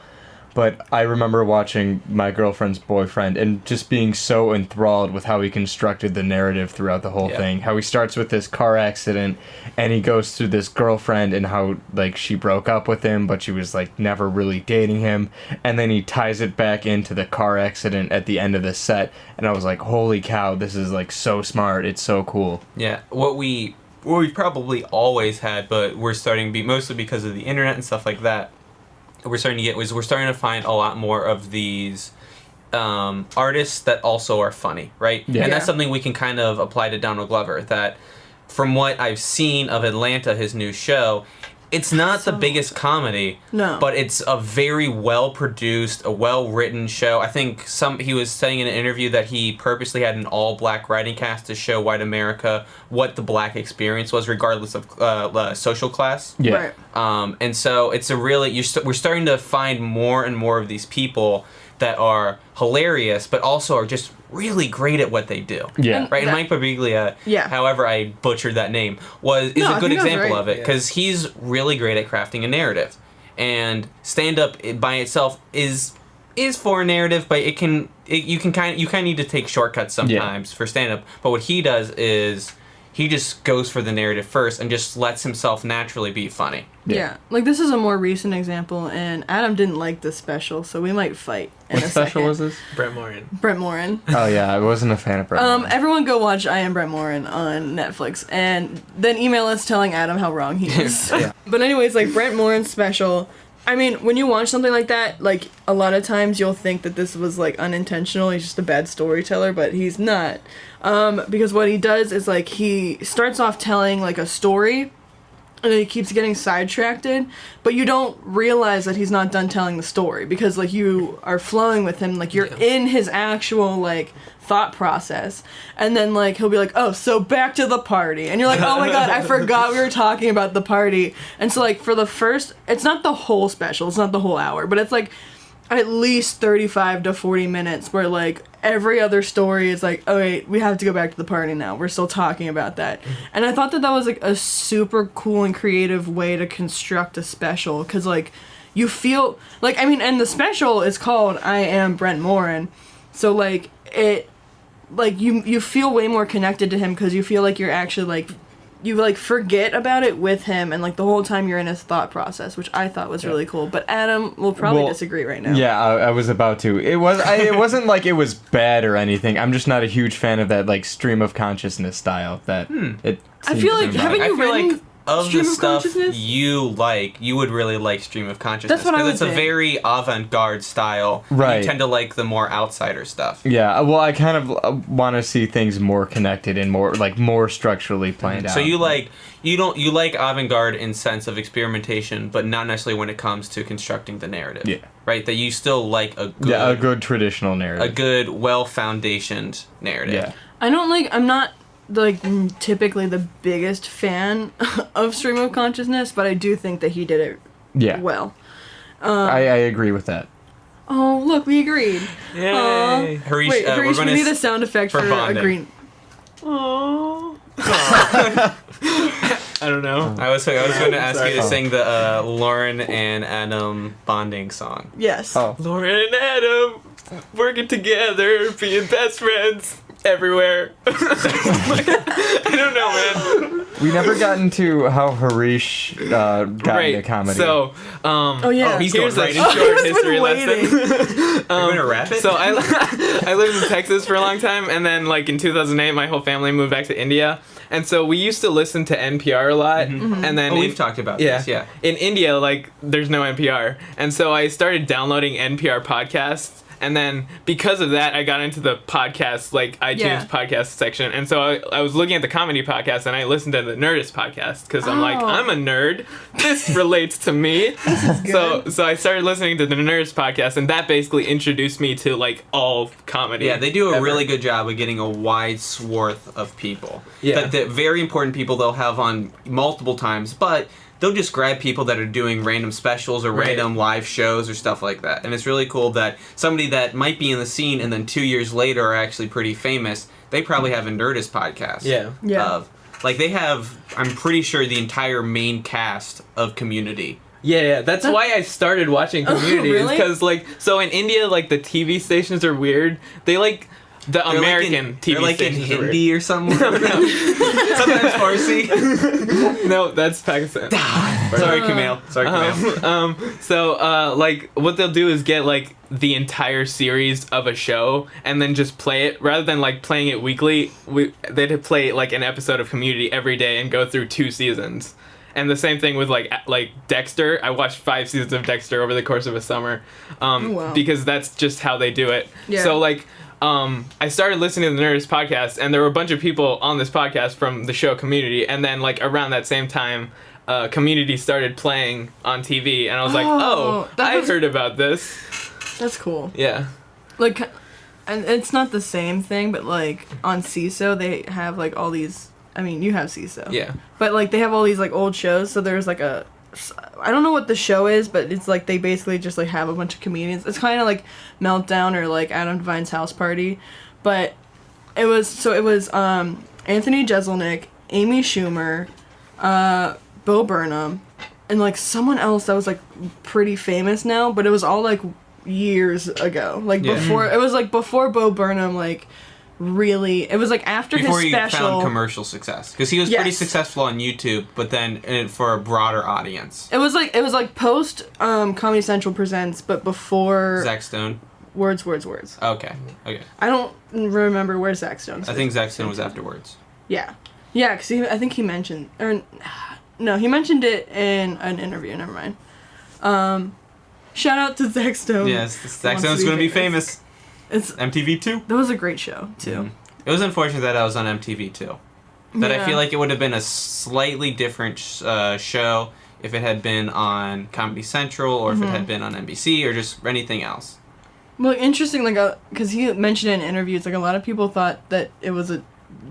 But I remember watching My Girlfriend's Boyfriend and just being so enthralled with how he constructed the narrative throughout the whole thing. How he starts with this car accident and he goes through this girlfriend and how like she broke up with him but she was like never really dating him, and then he ties it back into the car accident at the end of the set, and I was like, holy cow, this is like so smart, it's so cool. Yeah. What we probably always had, but we're starting to be, mostly because of the internet and stuff like that, we're starting to find a lot more of these artists that also are funny, right? Yeah. And that's something we can kind of apply to Donald Glover, that from what I've seen of Atlanta, his new show, it's not the biggest comedy, No. but it's a very well-produced, a well-written show. I think he was saying in an interview that he purposely had an all-black writing cast to show white America what the black experience was, regardless of social class. Yeah. Right. And so it's a really we're starting to find more and more of these people that are hilarious, but also are just really great at what they do. Yeah. Right, and Mike Birbiglia, however I butchered that name, is a good example of it, because he's really great at crafting a narrative. And stand-up by itself is for a narrative, but you kind of need to take shortcuts sometimes for stand-up. But what he does is he just goes for the narrative first and just lets himself naturally be funny. Yeah. Like, this is a more recent example, and Adam didn't like this special, so we might fight in What a special second. was this? Brent Morin. Brent Morin. Oh, yeah, I wasn't a fan of Brent Morin. Everyone go watch I Am Brent Morin on Netflix, and then email us telling Adam how wrong he is. But anyways, like, Brent Morin's special, I mean, when you watch something like that, like, a lot of times you'll think that this was, like, unintentional, he's just a bad storyteller, but he's not. Because what he does is, like, he starts off telling, like, a story, and he keeps getting sidetracked, but you don't realize that he's not done telling the story, because, like, you are flowing with him, like, you're in his actual, like, thought process, and then, like, he'll be like, oh, so back to the party, and you're like, oh my god, I forgot we were talking about the party. And so, like, for the first, it's not the whole special, it's not the whole hour, but it's, like, at least 35 to 40 minutes where, like, every other story is like, oh wait, we have to go back to the party now, we're still talking about that. And I thought that was, like, a super cool and creative way to construct a special, because, like, you feel, like, I mean, and the special is called I Am Brent Morin, so, like, it, like, you feel way more connected to him, because you feel like you're actually, like, you, like, forget about it with him, and, like, the whole time you're in his thought process, which I thought was really cool. But Adam will probably disagree right now. Yeah, I was about to. It wasn't like it was bad or anything. I'm just not a huge fan of that, like, stream of consciousness style. That it. I feel like, haven't you written of Stream the of stuff Consciousness? you would really like Stream of Consciousness. That's what I would Because it's a think. very avant-garde style. Right. You tend to like the more outsider stuff. Yeah, well, I kind of want to see things more connected and more structurally planned out. So you like avant-garde in sense of experimentation, but not necessarily when it comes to constructing the narrative. Yeah. Right? That you still like a good traditional narrative. A good, well-foundationed narrative. Yeah. I'm not, like, typically the biggest fan of Stream of Consciousness, but I do think that he did it well. I agree with that. Oh, look, we agreed. Yay! Hribar, Wait, we're Hribar, gonna we need a sound effect for bonding. agreeing. Oh. I don't know. I was going to ask you to Sorry. sing the Lauren and Adam bonding song. Yes. Oh. Lauren and Adam working together, being best friends everywhere. I don't know, man. We never got into how Hareesh got into comedy. So, Oh, yeah. he's here's going a right into short it. history I've been lesson. You're going to rap it? So I lived in Texas for a long time, and then, like, in 2008, my whole family moved back to India. And so we used to listen to NPR a lot, and then we've talked about this, yeah. In India, like, there's no NPR, and so I started downloading NPR podcasts. And then because of that, I got into the podcast, like, iTunes podcast section. And so I was looking at the comedy podcast, and I listened to the Nerdist podcast because I'm like, I'm a nerd. This relates to me. So I started listening to the Nerdist podcast, and that basically introduced me to, like, all comedy. Yeah, they do a ever. really good job of getting a wide swath of people. Yeah. That very important people they'll have on multiple times, but they'll just grab people that are doing random specials or random live shows or stuff like that. And it's really cool that somebody that might be in the scene and then 2 years later are actually pretty famous, they probably have a Nerdist podcast. Yeah. Like, they have, I'm pretty sure, the entire main cast of Community. Yeah, that's why I started watching Community. Really? Because, like, so in India, like, the TV stations are weird. They, like, the American TV they're like in stations are weird. Hindi or something. Sometimes Farsi. No, that's Pakistan. Sorry, Kumail. Sorry, Kumail. So, like, what they'll do is get, like, the entire series of a show and then just play it. Rather than, like, playing it weekly, they'd play, like, an episode of Community every day and go through 2 seasons. And the same thing with, like Dexter. I watched 5 seasons of Dexter over the course of a summer. Wow. Because that's just how they do it. Yeah. So, like, I started listening to the Nerdist podcast, and there were a bunch of people on this podcast from the show Community, and then, like, around that same time, Community started playing on TV, and I was like, I heard about this. That's cool. Yeah. Like, and it's not the same thing, but, like, on CISO, they have, like, all these, I mean, you have CISO. Yeah. But, like, they have all these, like, old shows, so there's, like, a I don't know what the show is, but it's like they basically just like have a bunch of comedians. It's kind of like Meltdown or like Adam Devine's House Party, but it was Anthony Jeselnik, Amy Schumer, Bo Burnham, and like someone else that was like pretty famous now, but it was all like years ago, like before it was like before Bo Burnham like really, it was like after before his special. Before he found commercial success, because he was pretty successful on YouTube, but then for a broader audience. It was like post Comedy Central Presents, but before Zach Stone. Words. Okay. I don't remember where Zach Stone. I think Zach Stone was afterwards. Yeah, because I think he mentioned, or no, he mentioned it in an interview. Never mind. Shout out to Zach Stone. Yes, Zach Stone's going to be famous. It's MTV too. That was a great show too. Mm-hmm. It was unfortunate that I was on MTV too. That I feel like it would have been a slightly different show if it had been on Comedy Central or if it had been on NBC or just anything else. Well, interesting, like, because he mentioned in interviews, like, a lot of people thought that it was a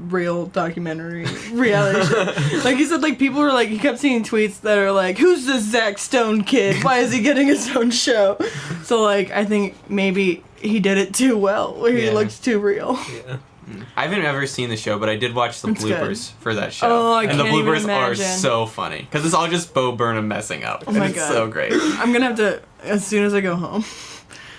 real documentary reality show. Like, he said, like, people were, like, he kept seeing tweets that are, like, who's this Zach Stone kid? Why is he getting his own show? So, like, I think maybe he did it too well, where he looked too real. Yeah. I haven't ever seen the show, but I did watch the bloopers for that show. Oh, I and can't the bloopers even are imagine. so funny. Because it's all just Bo Burnham messing up. Oh my and it's God. so great. I'm gonna have to, as soon as I go home.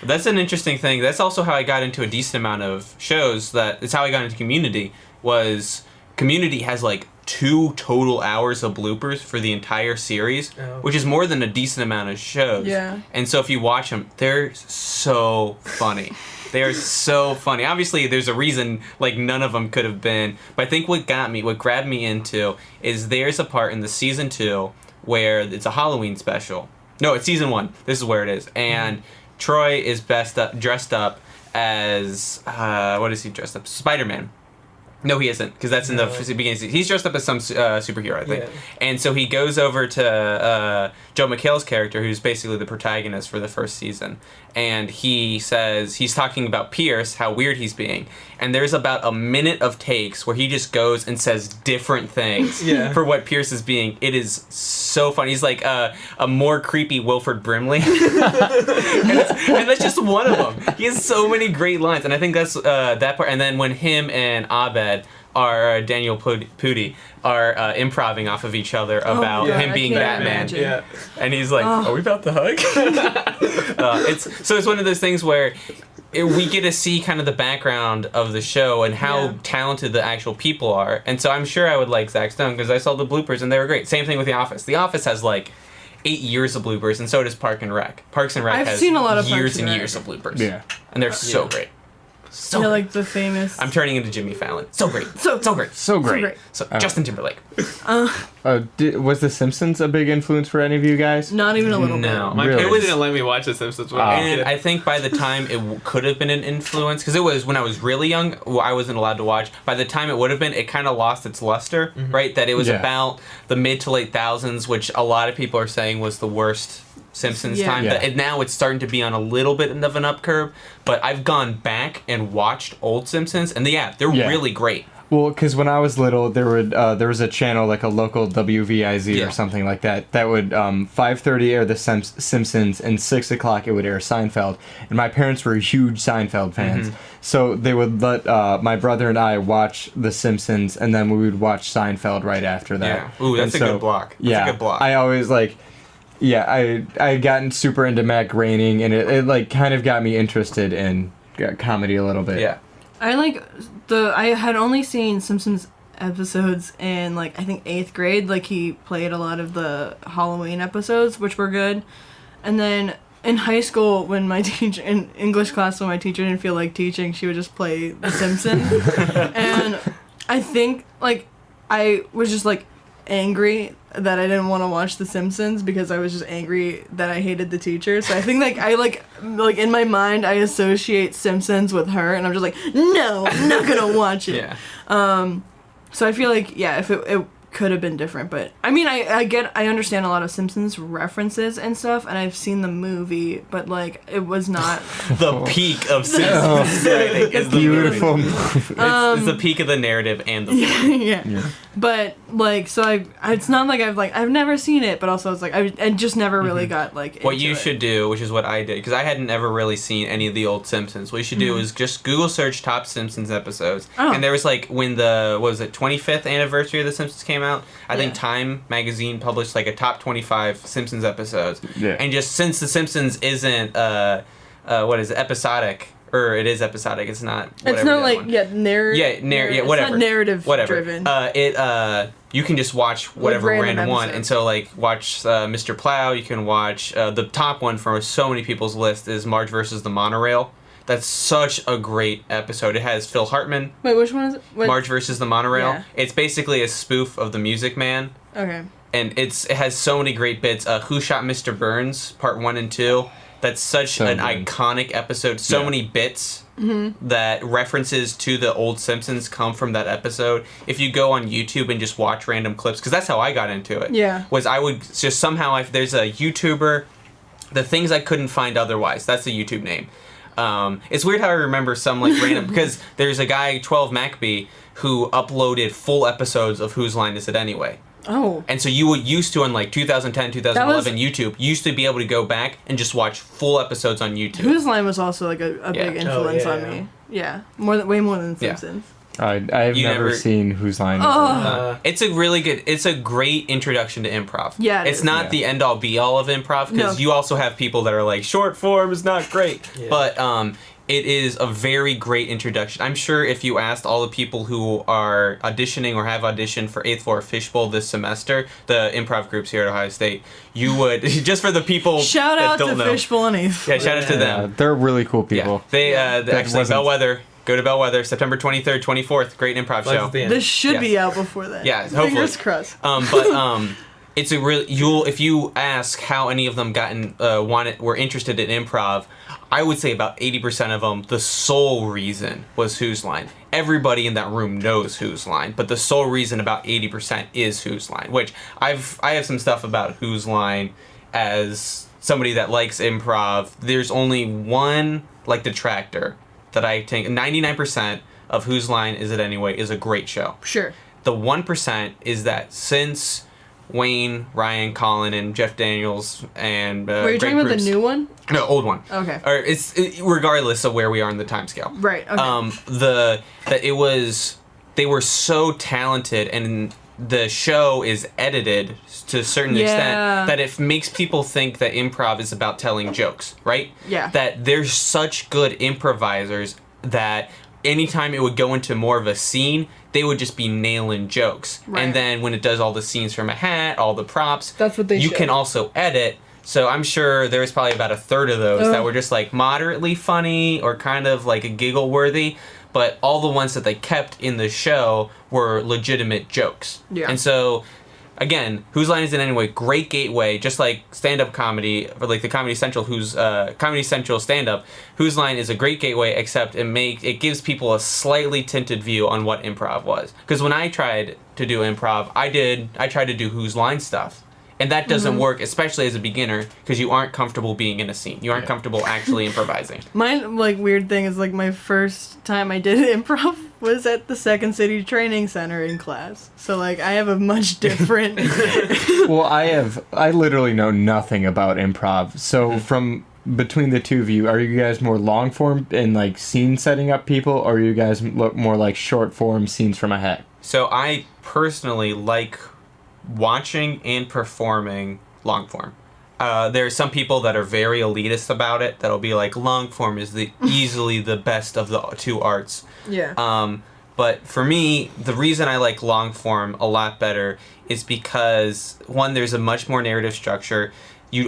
That's an interesting thing. That's also how I got into a decent amount of shows. It's how I got into Community. Was Community has like 2 total hours of bloopers for the entire series, which is more than a decent amount of shows. Yeah. And so if you watch them, they're so funny. They are so funny. Obviously, there's a reason like none of them could have been. But I think what grabbed me into is there's a part in the season 2 where it's a Halloween special. No, it's season 1. This is where it is. And Troy is dressed up as what is he dressed up? Spider-Man. No, he isn't, because that's in the beginning. He's dressed up as some superhero, I think. Yeah. And so he goes over to Joe McHale's character, who's basically the protagonist for the first season. And he says, he's talking about Pierce, how weird he's being. And there's about a minute of takes where he just goes and says different things for what Pierce is being. It is so funny. He's like a more creepy Wilford Brimley. and that's just one of them. He has so many great lines. And I think that's that part. And then when him and Abed Daniel Pudi are improving off of each other about him being Batman. Yeah. And he's like, are we about to hug? It's one of those things where we get to see kind of the background of the show and how talented the actual people are. And so I'm sure I would like Zach Stone because I saw the bloopers and they were great. Same thing with The Office. The Office has like 8 years of bloopers, and so does Parks and Rec. Parks and Rec has seen a lot of years Parks and and years of bloopers. Yeah. And they're so great. So You're great. like the famous. I'm turning into Jimmy Fallon. So great. So great. So great. So Justin Timberlake. Was The Simpsons a big influence for any of you guys? Not even a little No. bit. My Really? parents didn't let me watch The Simpsons. And I think by the time it could have been an influence, because it was when I was really young, I wasn't allowed to watch. By the time it would have been, it kind of lost its luster, right? That it was about the mid to late thousands, which a lot of people are saying was the worst Simpsons time. Yeah. And now it's starting to be on a little bit of an up curve. But I've gone back and watched old Simpsons, and they're really great. Well, because when I was little, there was a channel, like a local WVIZ or something like that would 5:30 air The Simpsons, and 6 o'clock it would air Seinfeld. And my parents were huge Seinfeld fans, so they would let my brother and I watch The Simpsons, and then we would watch Seinfeld right after that. Yeah. Ooh, that's a good block. That's a good block. I always like... Yeah, I had gotten super into Matt Groening, and it like kind of got me interested in comedy a little bit. Yeah. I had only seen Simpsons episodes in like I think 8th grade. Like he played a lot of the Halloween episodes, which were good. And then in high school, when my teacher in English class, when my teacher didn't feel like teaching, she would just play The Simpsons. And I think like I was just like angry that I didn't want to watch The Simpsons because I was just angry that I hated the teacher. So I think like I like in my mind I associate Simpsons with her, and I'm just like, no, I'm not gonna watch it. So I feel like if it could have been different, but I mean I understand a lot of Simpsons references and stuff, and I've seen the movie, but like it was not the peak of Simpsons writing is the Beautiful movie. movie. It's the peak of the narrative and the yeah. But like, so it's not like I've never seen it, but also it's like I just never really got like. What into you it. should do, which is what I did, because I hadn't ever really seen any of the old Simpsons. What you should do is just Google search top Simpsons episodes, and there was like when the 25th anniversary of the Simpsons came out. I think Time magazine published like a top 25 Simpsons episodes, and just since the Simpsons isn't what is it, episodic. Or it is episodic. It's not. It's not like narrative. Yeah, whatever. It's not narrative driven. You can just watch whatever random one, episodes. and so like watch Mr. Plow. You can watch the top one for so many people's list is Marge versus the Monorail. That's such a great episode. It has Phil Hartman. Wait, which one is it? Marge versus the Monorail. Yeah. It's basically a spoof of The Music Man. Okay. And it has so many great bits. Who Shot Mr. Burns? Part 1 and 2. That's such an iconic episode. So many bits that references to the old Simpsons come from that episode. If you go on YouTube and just watch random clips, because that's how I got into it. Yeah. Was I would just somehow, if there's a YouTuber, the things I couldn't find otherwise. That's the YouTube name. It's weird how I remember some like random, because there's a guy, 12 MacB, who uploaded full episodes of Whose Line Is It Anyway? Oh. And so you would used to on like 2010, 2011 YouTube, used to be able to go back and just watch full episodes on YouTube. Whose Line was also like a big influence on me. Yeah, way more than Simpsons. I've never seen Whose Line Is It. It's a really good, it's a great introduction to improv. Yeah, it's not the end all be all of improv, because you also have people that are like, short form is not great. Yeah. But it is a very great introduction. I'm sure if you asked all the people who are auditioning or have auditioned for 8th Floor Fishbowl this semester, the improv groups here at Ohio State, you would, just for the people shout that out don't to know. Fishbowl and 8th. Yeah, shout out to them. They're really cool people. Yeah. They actually, Bellwether. Go to Bellwether, September 23rd, 24th. Great improv show. This should be out before then. Yeah, hopefully. Fingers crossed. It's a real. If you ask how any of them were interested in improv, I would say about 80% of them, the sole reason was Whose Line. Everybody in that room knows Whose Line, but the sole reason about 80% is Whose Line. Which I have some stuff about Whose Line as somebody that likes improv. There's only one detractor that I think 99% of Whose Line Is It Anyway is a great show. Sure. The 1% is that since Wayne, Ryan, Colin, and Jeff Daniels and were you talking about the new one? No, old one. Okay. Or regardless of where we are in the time scale. Right. Okay. They were so talented, and the show is edited to a certain extent that it makes people think that improv is about telling jokes, right? Yeah. That there's such good improvisers that anytime it would go into more of a scene, they would just be nailing jokes. Right. And then when it does all the scenes from a hat, all the props, that's what you can also edit. So I'm sure there was probably about a third of those that were just like moderately funny or kind of like a giggle worthy. But all the ones that they kept in the show were legitimate jokes. Yeah. And so, again, Whose Line Is It Anyway? Great gateway, just like stand-up comedy, or like the Comedy Central, Comedy Central stand-up. Whose Line is a great gateway, except it gives people a slightly tinted view on what improv was. Because when I tried to do improv, I tried to do Whose Line stuff. And that doesn't work, especially as a beginner, because you aren't comfortable being in a scene. You aren't comfortable actually improvising. My weird thing is my first time I did improv was at the Second City Training Center in class. So I have a much different. Well, I literally know nothing about improv. So from between the two of you, are you guys more long form and scene setting up people, or are you guys more like short form scenes from a hat? So I personally like watching and performing long form. There are some people that are very elitist about it, that'll be like, long form is easily the best of the two arts. Yeah. But for me, the reason I like long form a lot better is because, one, there's a much more narrative structure. You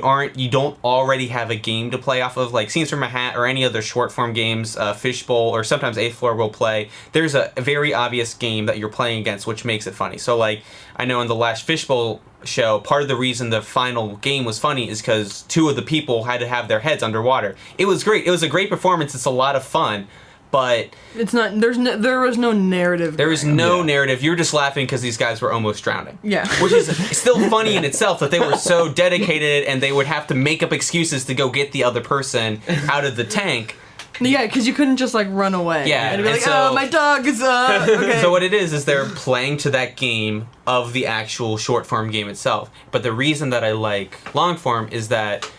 don't already have a game to play off of, like Scenes from a Hat or any other short form games, Fishbowl, or sometimes 8th Floor will play. There's a very obvious game that you're playing against, which makes it funny. So I know in the last Fishbowl show, part of the reason the final game was funny is because two of the people had to have their heads underwater. It was great. It was a great performance. It's a lot of fun. But it's not. There was no narrative. There was no narrative. You're just laughing because these guys were almost drowning. Yeah, which is still funny in itself that they were so dedicated and they would have to make up excuses to go get the other person out of the tank. Yeah, because you couldn't just like run away. Yeah, and be and like, so- oh, my dog is okay. So what it is they're playing to that game of the actual short form game itself. But the reason that I like long form is that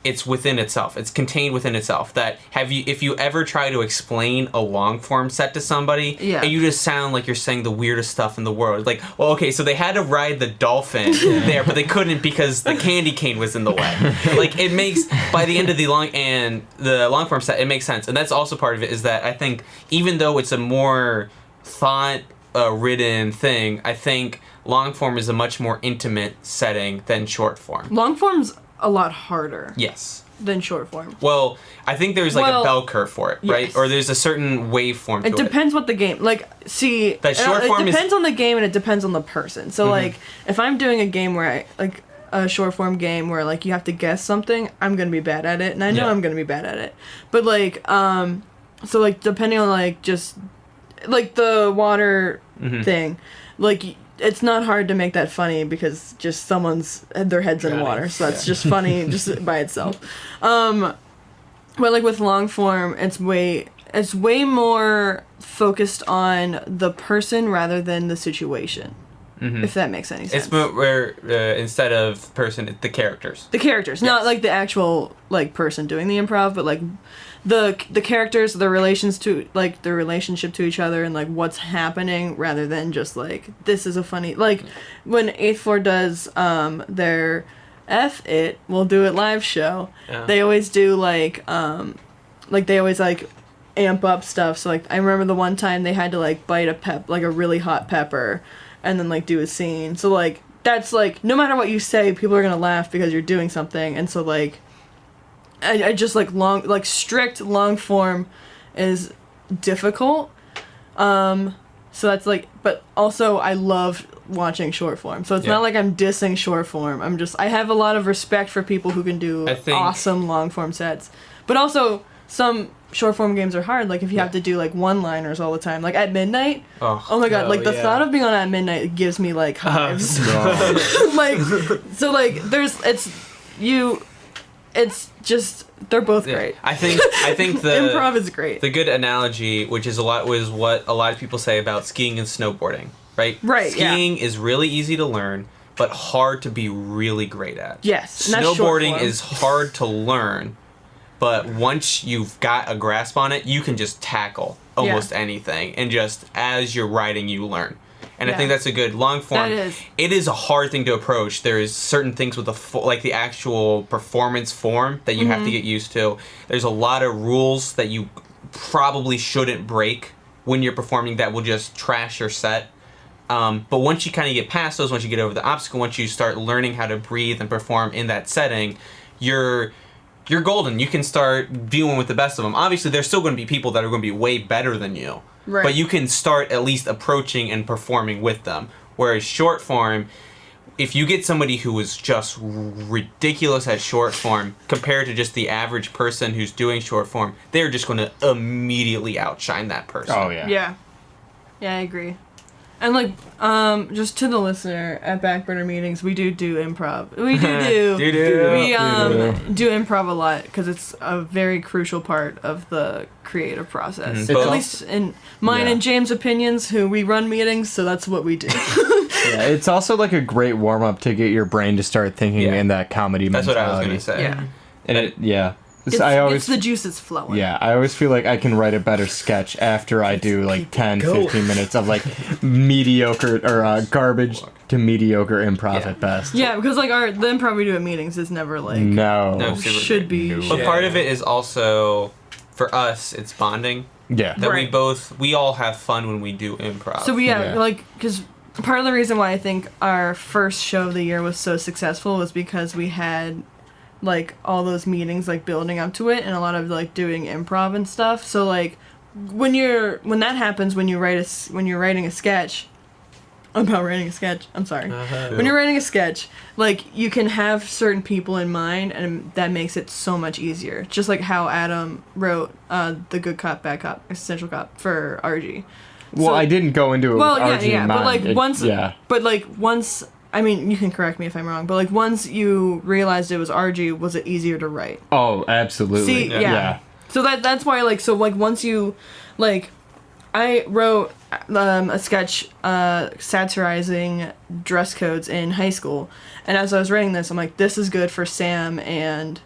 it's within itself. It's contained within itself. That if you ever try to explain a long form set to somebody, Yeah. and you just sound like you're saying the weirdest stuff in the world. Like, well, okay, so they had to ride the dolphin there, but they couldn't because the candy cane was in the way. Like, it makes, by the end of the long form set, it makes sense. And that's also part of it, is that I think even though it's a more thought ridden thing, I think long form is a much more intimate setting than short form. Long form's a lot harder Yes. than short form. Well, I think there's like Well, a bell curve for it, right? yes. Or there's a certain waveform to It depends what the game, like, see, That short form it is- depends on the game and it depends on the person. So, like, if I'm doing a game where a short form game where, like, you have to guess something, I'm gonna be bad at it, and I know Yeah. I'm gonna be bad at it. But, like, so, like, depending on, like, just, like, the water thing, like, it's not hard to make that funny because just their head's in Drowning. water, so that's just funny just by itself. But like with long form, it's way more focused on the person rather than the situation. If that makes any sense. It's more where instead of person, the characters. The characters, not like the actual like person doing the improv, but like the characters, their relationship to each other, and like what's happening, rather than just like this is a funny, like when 8th Floor does their F It, we'll do it live show. Yeah. They always do like they always like amp up stuff. So like I remember the one time they had to like bite a really hot pepper, and then like do a scene. So like that's like no matter what you say, people are gonna laugh because you're doing something. And so like I just like strict long form is difficult. So that's like, but also I love watching short form. So it's Yeah. not like I'm dissing short form. I have a lot of respect for people who can do I think- awesome long form sets. But also some short form games are hard. Like if you have to do like one-liners all the time, like at midnight. Oh my god! Oh, Like the yeah. thought of being on at midnight gives me like hives. Like so, like it's just they're both Yeah. great. I think the Improv is great. The good analogy, which is was what a lot of people say about skiing and snowboarding, right? Right, yeah. Skiing is really easy to learn, but hard to be really great at. Yes, and that's short Snowboarding form. is hard to learn, but once you've got a grasp on it, you can just tackle almost anything, and just as you're riding, you learn. And I Yeah. think that's a good long form. That is. It is a hard thing to approach. There's certain things with like the actual performance form that you have to get used to. There's a lot of rules that you probably shouldn't break when you're performing that will just trash your set. But once you kind of get past those, once you get over the obstacle, once you start learning how to breathe and perform in that setting, you're golden. You can start dealing with the best of them. Obviously, there's still going to be people that are going to be way better than you. Right. But you can start at least approaching and performing with them. Whereas short form, if you get somebody who is just ridiculous at short form compared to just the average person who's doing short form, they're just going to immediately outshine that person. Oh yeah. Yeah, I agree. And like, just to the listener, at Backburner meetings, we do improv. We do. We do improv a lot because it's a very crucial part of the creative process. Mhm. At least in mine and James' opinions, who we run meetings, so that's what we do. Yeah, it's also like a great warm up to get your brain to start thinking Yeah. in that comedy That's what I was mentality. going to say. Yeah. And It's, I always it's the juices flowing. Yeah, I always feel like I can write a better sketch after I do like 10, 15 minutes of like mediocre or garbage to mediocre improv Yeah. at best. Yeah, because like the improv we do at meetings is never like No. No. should be. But part of it is also, for us, it's bonding. Yeah. That Right. we all have fun when we do improv. So Yeah. like, because part of the reason why I think our first show of the year was so successful was because we had like all those meetings like building up to it and a lot of like doing improv and stuff. So like when that happens, when you're writing a sketch about writing a sketch, I'm sorry. When you're writing a sketch, like you can have certain people in mind and that makes it so much easier. Just like how Adam wrote the Good Cop, Bad Cop, Essential Cop for RG. Well, So- I didn't go into it Well, with RG in but mind. like once, I mean, you can correct me if I'm wrong, but like once you realized it was RG, was it easier to write? Oh, absolutely. See, yeah. So that's why, like, so, like, once you, like, I wrote a sketch satirizing dress codes in high school, and as I was writing this, I'm like, this is good for Sam and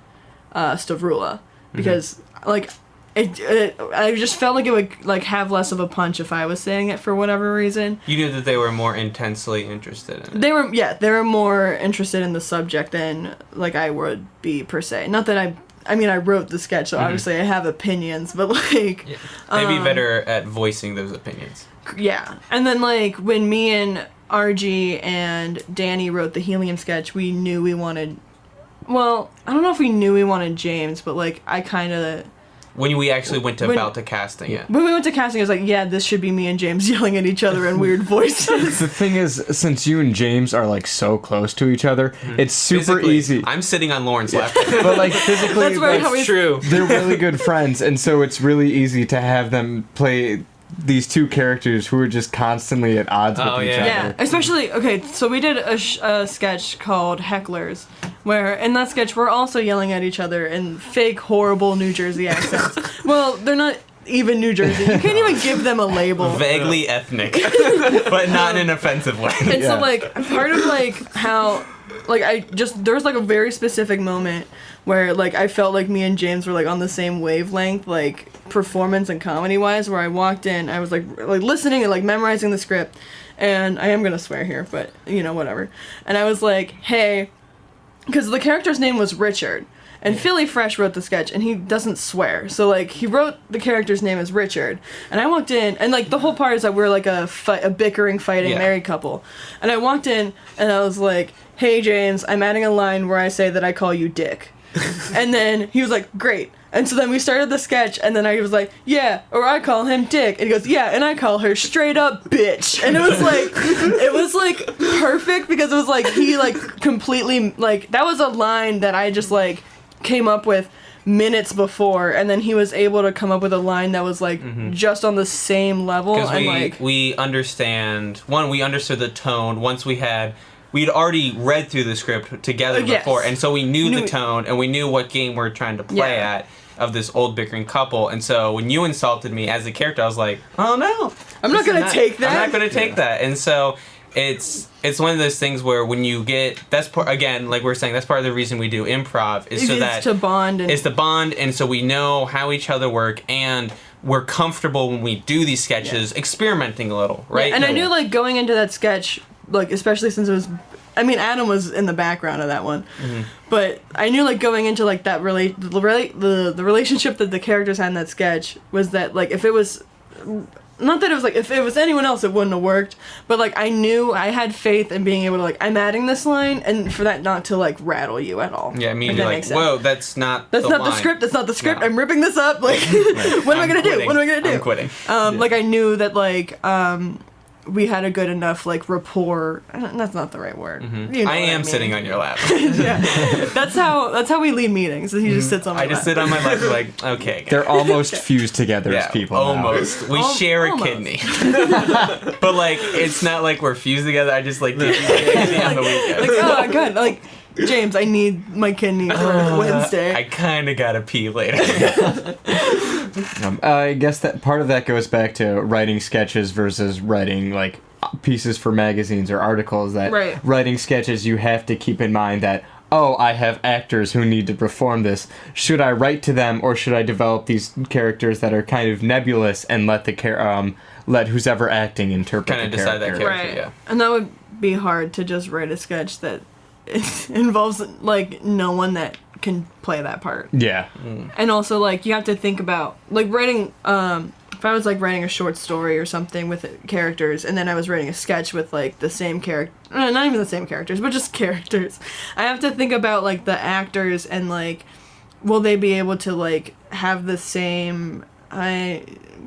Stavrula, because, like, I just felt like it would, like, have less of a punch if I was saying it for whatever reason. You knew that they were more intensely interested in it. They were more interested in the subject than, like, I would be, per se. Not that I mean, I wrote the sketch, so obviously I have opinions, but, like... Yeah. Maybe better at voicing those opinions. Yeah. And then, like, when me and RG and Danny wrote the helium sketch, we knew we wanted... Well, I don't know if we knew we wanted James, but, like, I kind of... When we actually went about to casting it. When we went to casting, I was like, yeah, this should be me and James yelling at each other in weird voices. The thing is, since you and James are, like, so close to each other, it's super Physically, easy. I'm sitting on Lauren's lap. But, like, physically, That's true. they're really good friends, and so it's really easy to have them play these two characters who are just constantly at odds with each other. Yeah, especially, okay, so we did a sketch called Hecklers, where in that sketch we're also yelling at each other in fake, horrible New Jersey accents. Well, they're not even New Jersey. You can't even give them a label. Vaguely ethnic, but not in an offensive way. And so, like, part of, like, how, like, there was, like, a very specific moment where, like, I felt like me and James were, like, on the same wavelength, like, performance and comedy-wise, where I walked in, I was, like listening and, like, memorizing the script, and I am gonna swear here, but, you know, whatever. And I was like, hey, because the character's name was Richard, and Philly Fresh wrote the sketch, and he doesn't swear. So, like, he wrote the character's name as Richard. And I walked in, and, like, the whole part is that we're, like, a bickering, fighting married couple. And I walked in, and I was like, hey, James, I'm adding a line where I say that I call you Dick. And then he was like, great. And so then we started the sketch, and then I was like, yeah, or I call him Dick. And he goes, yeah, and I call her straight up bitch. And it was like perfect, because it was like, he, like, completely, like, that was a line that I just, like, came up with minutes before, and then he was able to come up with a line that was, like, just on the same level. Because we understood the tone once we'd already read through the script together before, and so we knew the tone, and we knew what game we're trying to play at of this old bickering couple. And so when you insulted me as a character, I was like, oh no, I'm not gonna take that. I'm not gonna take that. And so it's one of those things where when you get, that's part, again, like we're saying, that's part of the reason we do improv is so that to bond, it's to bond, and so we know how each other work, and we're comfortable when we do these sketches, experimenting a little, right? Yeah, and I knew, like, going into that sketch, like, especially since it was, I mean, Adam was in the background of that one, but I knew, like, going into, like, that the relationship that the characters had in that sketch was that, like, if it was, not that it was, like, if it was anyone else, it wouldn't have worked, but, like, I knew, I had faith in being able to, like, I'm adding this line, and for that not to, like, rattle you at all. Yeah, immediately, like, whoa, that's not the script, that's not the script, No. I'm ripping this up, like, what am I gonna do? What am I gonna do? I'm quitting. Like, I knew that, like, we had a good enough, like, rapport. That's not the right word. You know I am what mean. sitting on your lap. Yeah, that's how we lead meetings. He just sits on my lap. I just sit on my lap, like, okay, guys. They're almost fused together as people now. Almost. We share a almost. kidney. But, like, it's not like we're fused together. I just, like, give you kidney on the weekend. Like, oh, God. Like, James, I need my kidney for Wednesday. I kind of gotta pee later. I guess that part of that goes back to writing sketches versus writing, like, pieces for magazines or articles. That writing sketches, you have to keep in mind that, oh, I have actors who need to perform this. Should I write to them, or should I develop these characters that are kind of nebulous and let who's ever acting interpret Kind of the decide that character? character, yeah. And that would be hard to just write a sketch that involves, like, no one that can play that part. Yeah. And also, like, you have to think about, like, writing, if I was, like, writing a short story or something with characters, and then I was writing a sketch with, like, the same character, not even the same characters, but just characters, I have to think about, like, the actors and, like, will they be able to, like, have the same,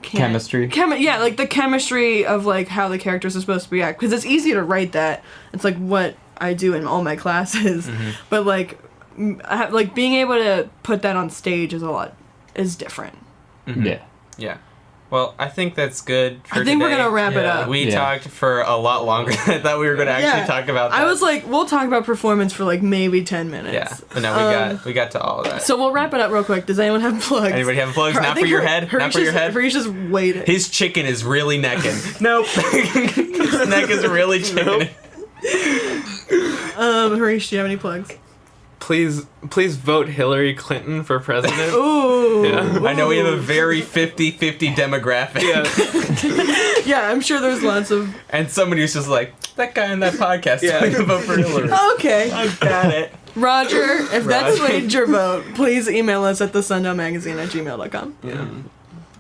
Chemistry? Yeah, like, the chemistry of, like, how the characters are supposed to react, because it's easy to write that. It's, like, what I do in all my classes, but, like, being able to put that on stage is different. Yeah. Yeah. Well, I think that's good for I think we're today. gonna wrap it up. We talked for a lot longer than I thought we were going to actually talk about that. I was like, we'll talk about performance for like maybe 10 minutes. Yeah, but no, we got to all of that. So we'll wrap it up real quick. Does anyone have plugs? Anybody have plugs? Not for your head? Not for your head? Hrish just waited. His chicken is really necking. Nope. His neck is really chickening. Hrish, do you have any plugs? Please vote Hillary Clinton for president. Ooh. Yeah. I know we have a very 50-50 demographic. Yeah. Yeah, I'm sure there's lots of... And somebody was just like, that guy in that podcast is going to vote for Hillary. Okay. I got it. Roger, if that swayed your vote, please email us at thesundialmagazine@gmail.com.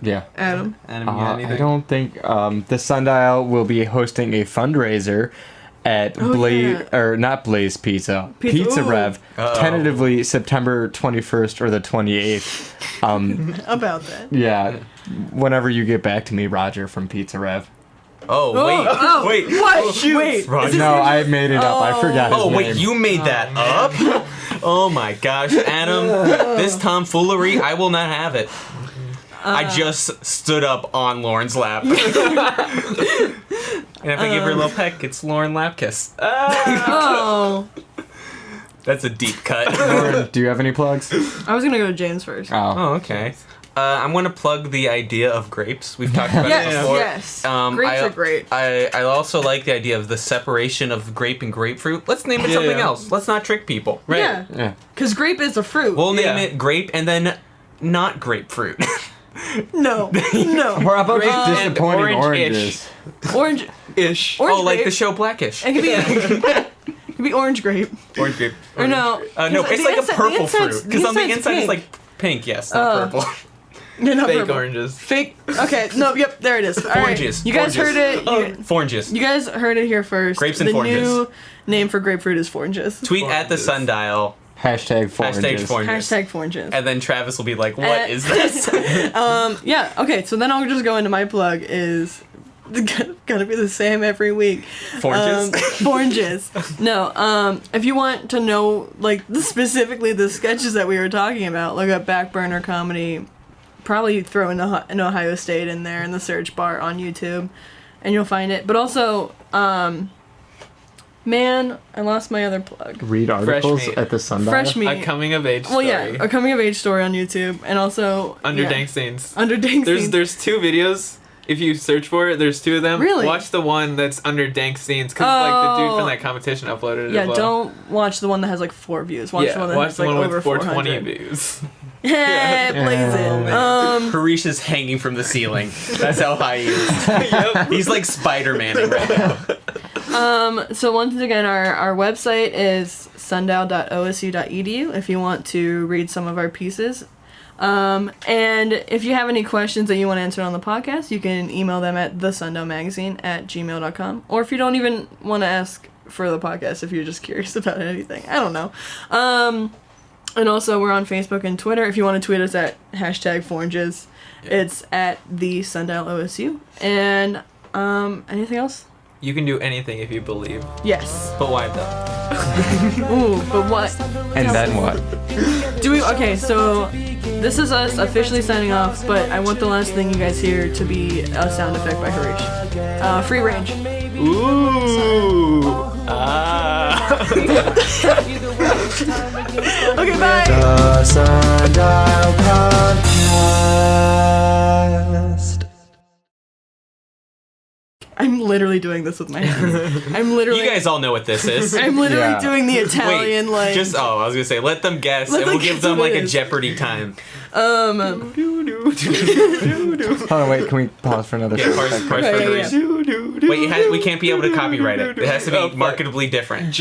Yeah. Adam? I don't think the Sundial will be hosting a fundraiser at not Blaze Pizza Ooh. Rev, tentatively September 21st or the 28th. About that. Yeah, whenever you get back to me, Roger from Pizza Rev. Wait. What? Oh, shoot. Wait. Roger. No, I made it up. I forgot his name. Wait, you made that up? Oh my gosh, Adam, this tomfoolery, I will not have it. I just stood up on Lauren's lap. And if I give her a little peck, it's Lauren Lapkiss. Oh. That's a deep cut. Lauren, do you have any plugs? I was gonna go to James first. Oh, okay. I'm going to plug the idea of grapes. We've talked about it before. Yes. Grapes are great. I also like the idea of the separation of grape and grapefruit. Let's name it something else. Let's not trick people. Right. Yeah. Because grape is a fruit. We'll name it grape and then not grapefruit. No. Or how about just disappointing orange-ish. oranges? Orange-ish. Like grape. the show Blackish. It could be orange grape. Orange grape. Or no. No, it's like a purple fruit. Because on the inside's inside it's pink. like pink, yes, not purple. Yeah, not Fake purple. oranges. Fake. Okay. No. Yep. There it is. All right. Foranges. You guys heard it. Foranges. You guys heard it here first. Grapes and the foranges. new name for grapefruit is foranges. Tweet at the Sundial. Hashtag Hashtag foranges. foranges. Hashtag foranges. And then Travis will be like, "What is this?" Yeah. Okay. So then I'll just go into my plug. Is gotta be the same every week. Foranges. Foranges. No. If you want to know like specifically the sketches that we were talking about, look up Backburner comedy. Probably throw an Ohio State in there in the search bar on YouTube, and you'll find it. But also, man, I lost my other plug. Read articles Meat. at the Sundial. Fresh Meat. A coming of age Well, story. yeah, a coming of age story on YouTube, and also Under Dank Scenes. Under Dank Scenes. There's two videos. If you search for it, there's two of them. Really? Watch the one that's under Dank Scenes, because like the dude from that competition uploaded it Yeah, as well. don't watch the one that has like 4 views. Watch the one that has like over with 420 400. views. Hey, blaze it. Harish is hanging from the ceiling. That's how high he is. He's like Spider-Man right now. So once again, our website is sundial.osu.edu if you want to read some of our pieces. And if you have any questions that you want answered on the podcast, you can email them at thesundialmagazine@gmail.com. Or if you don't even want to ask for the podcast, if you're just curious about anything. I don't know. And also we're on Facebook and Twitter. If you want to tweet us at #foranges, it's at thesundial.osu. And anything else? You can do anything if you believe. Yes. But why though? Ooh, but what? And then what? Okay, so this is us officially signing off, but I want the last thing you guys hear to be a sound effect by Hareesh. Free range. Ooh. Okay, bye. The Sundial Podcast. I'm literally doing this with my hands. I'm literally. You guys all know what this is. I'm literally Yeah. doing the Italian Wait, like. I was gonna say, let them guess, Let and them we'll give guess them what like it a is. Jeopardy time. Hold on, wait. Can we pause for another Yeah, second? parse Okay, for yeah, Harish. Wait, we can't be able to copyright it. It has to be marketably different.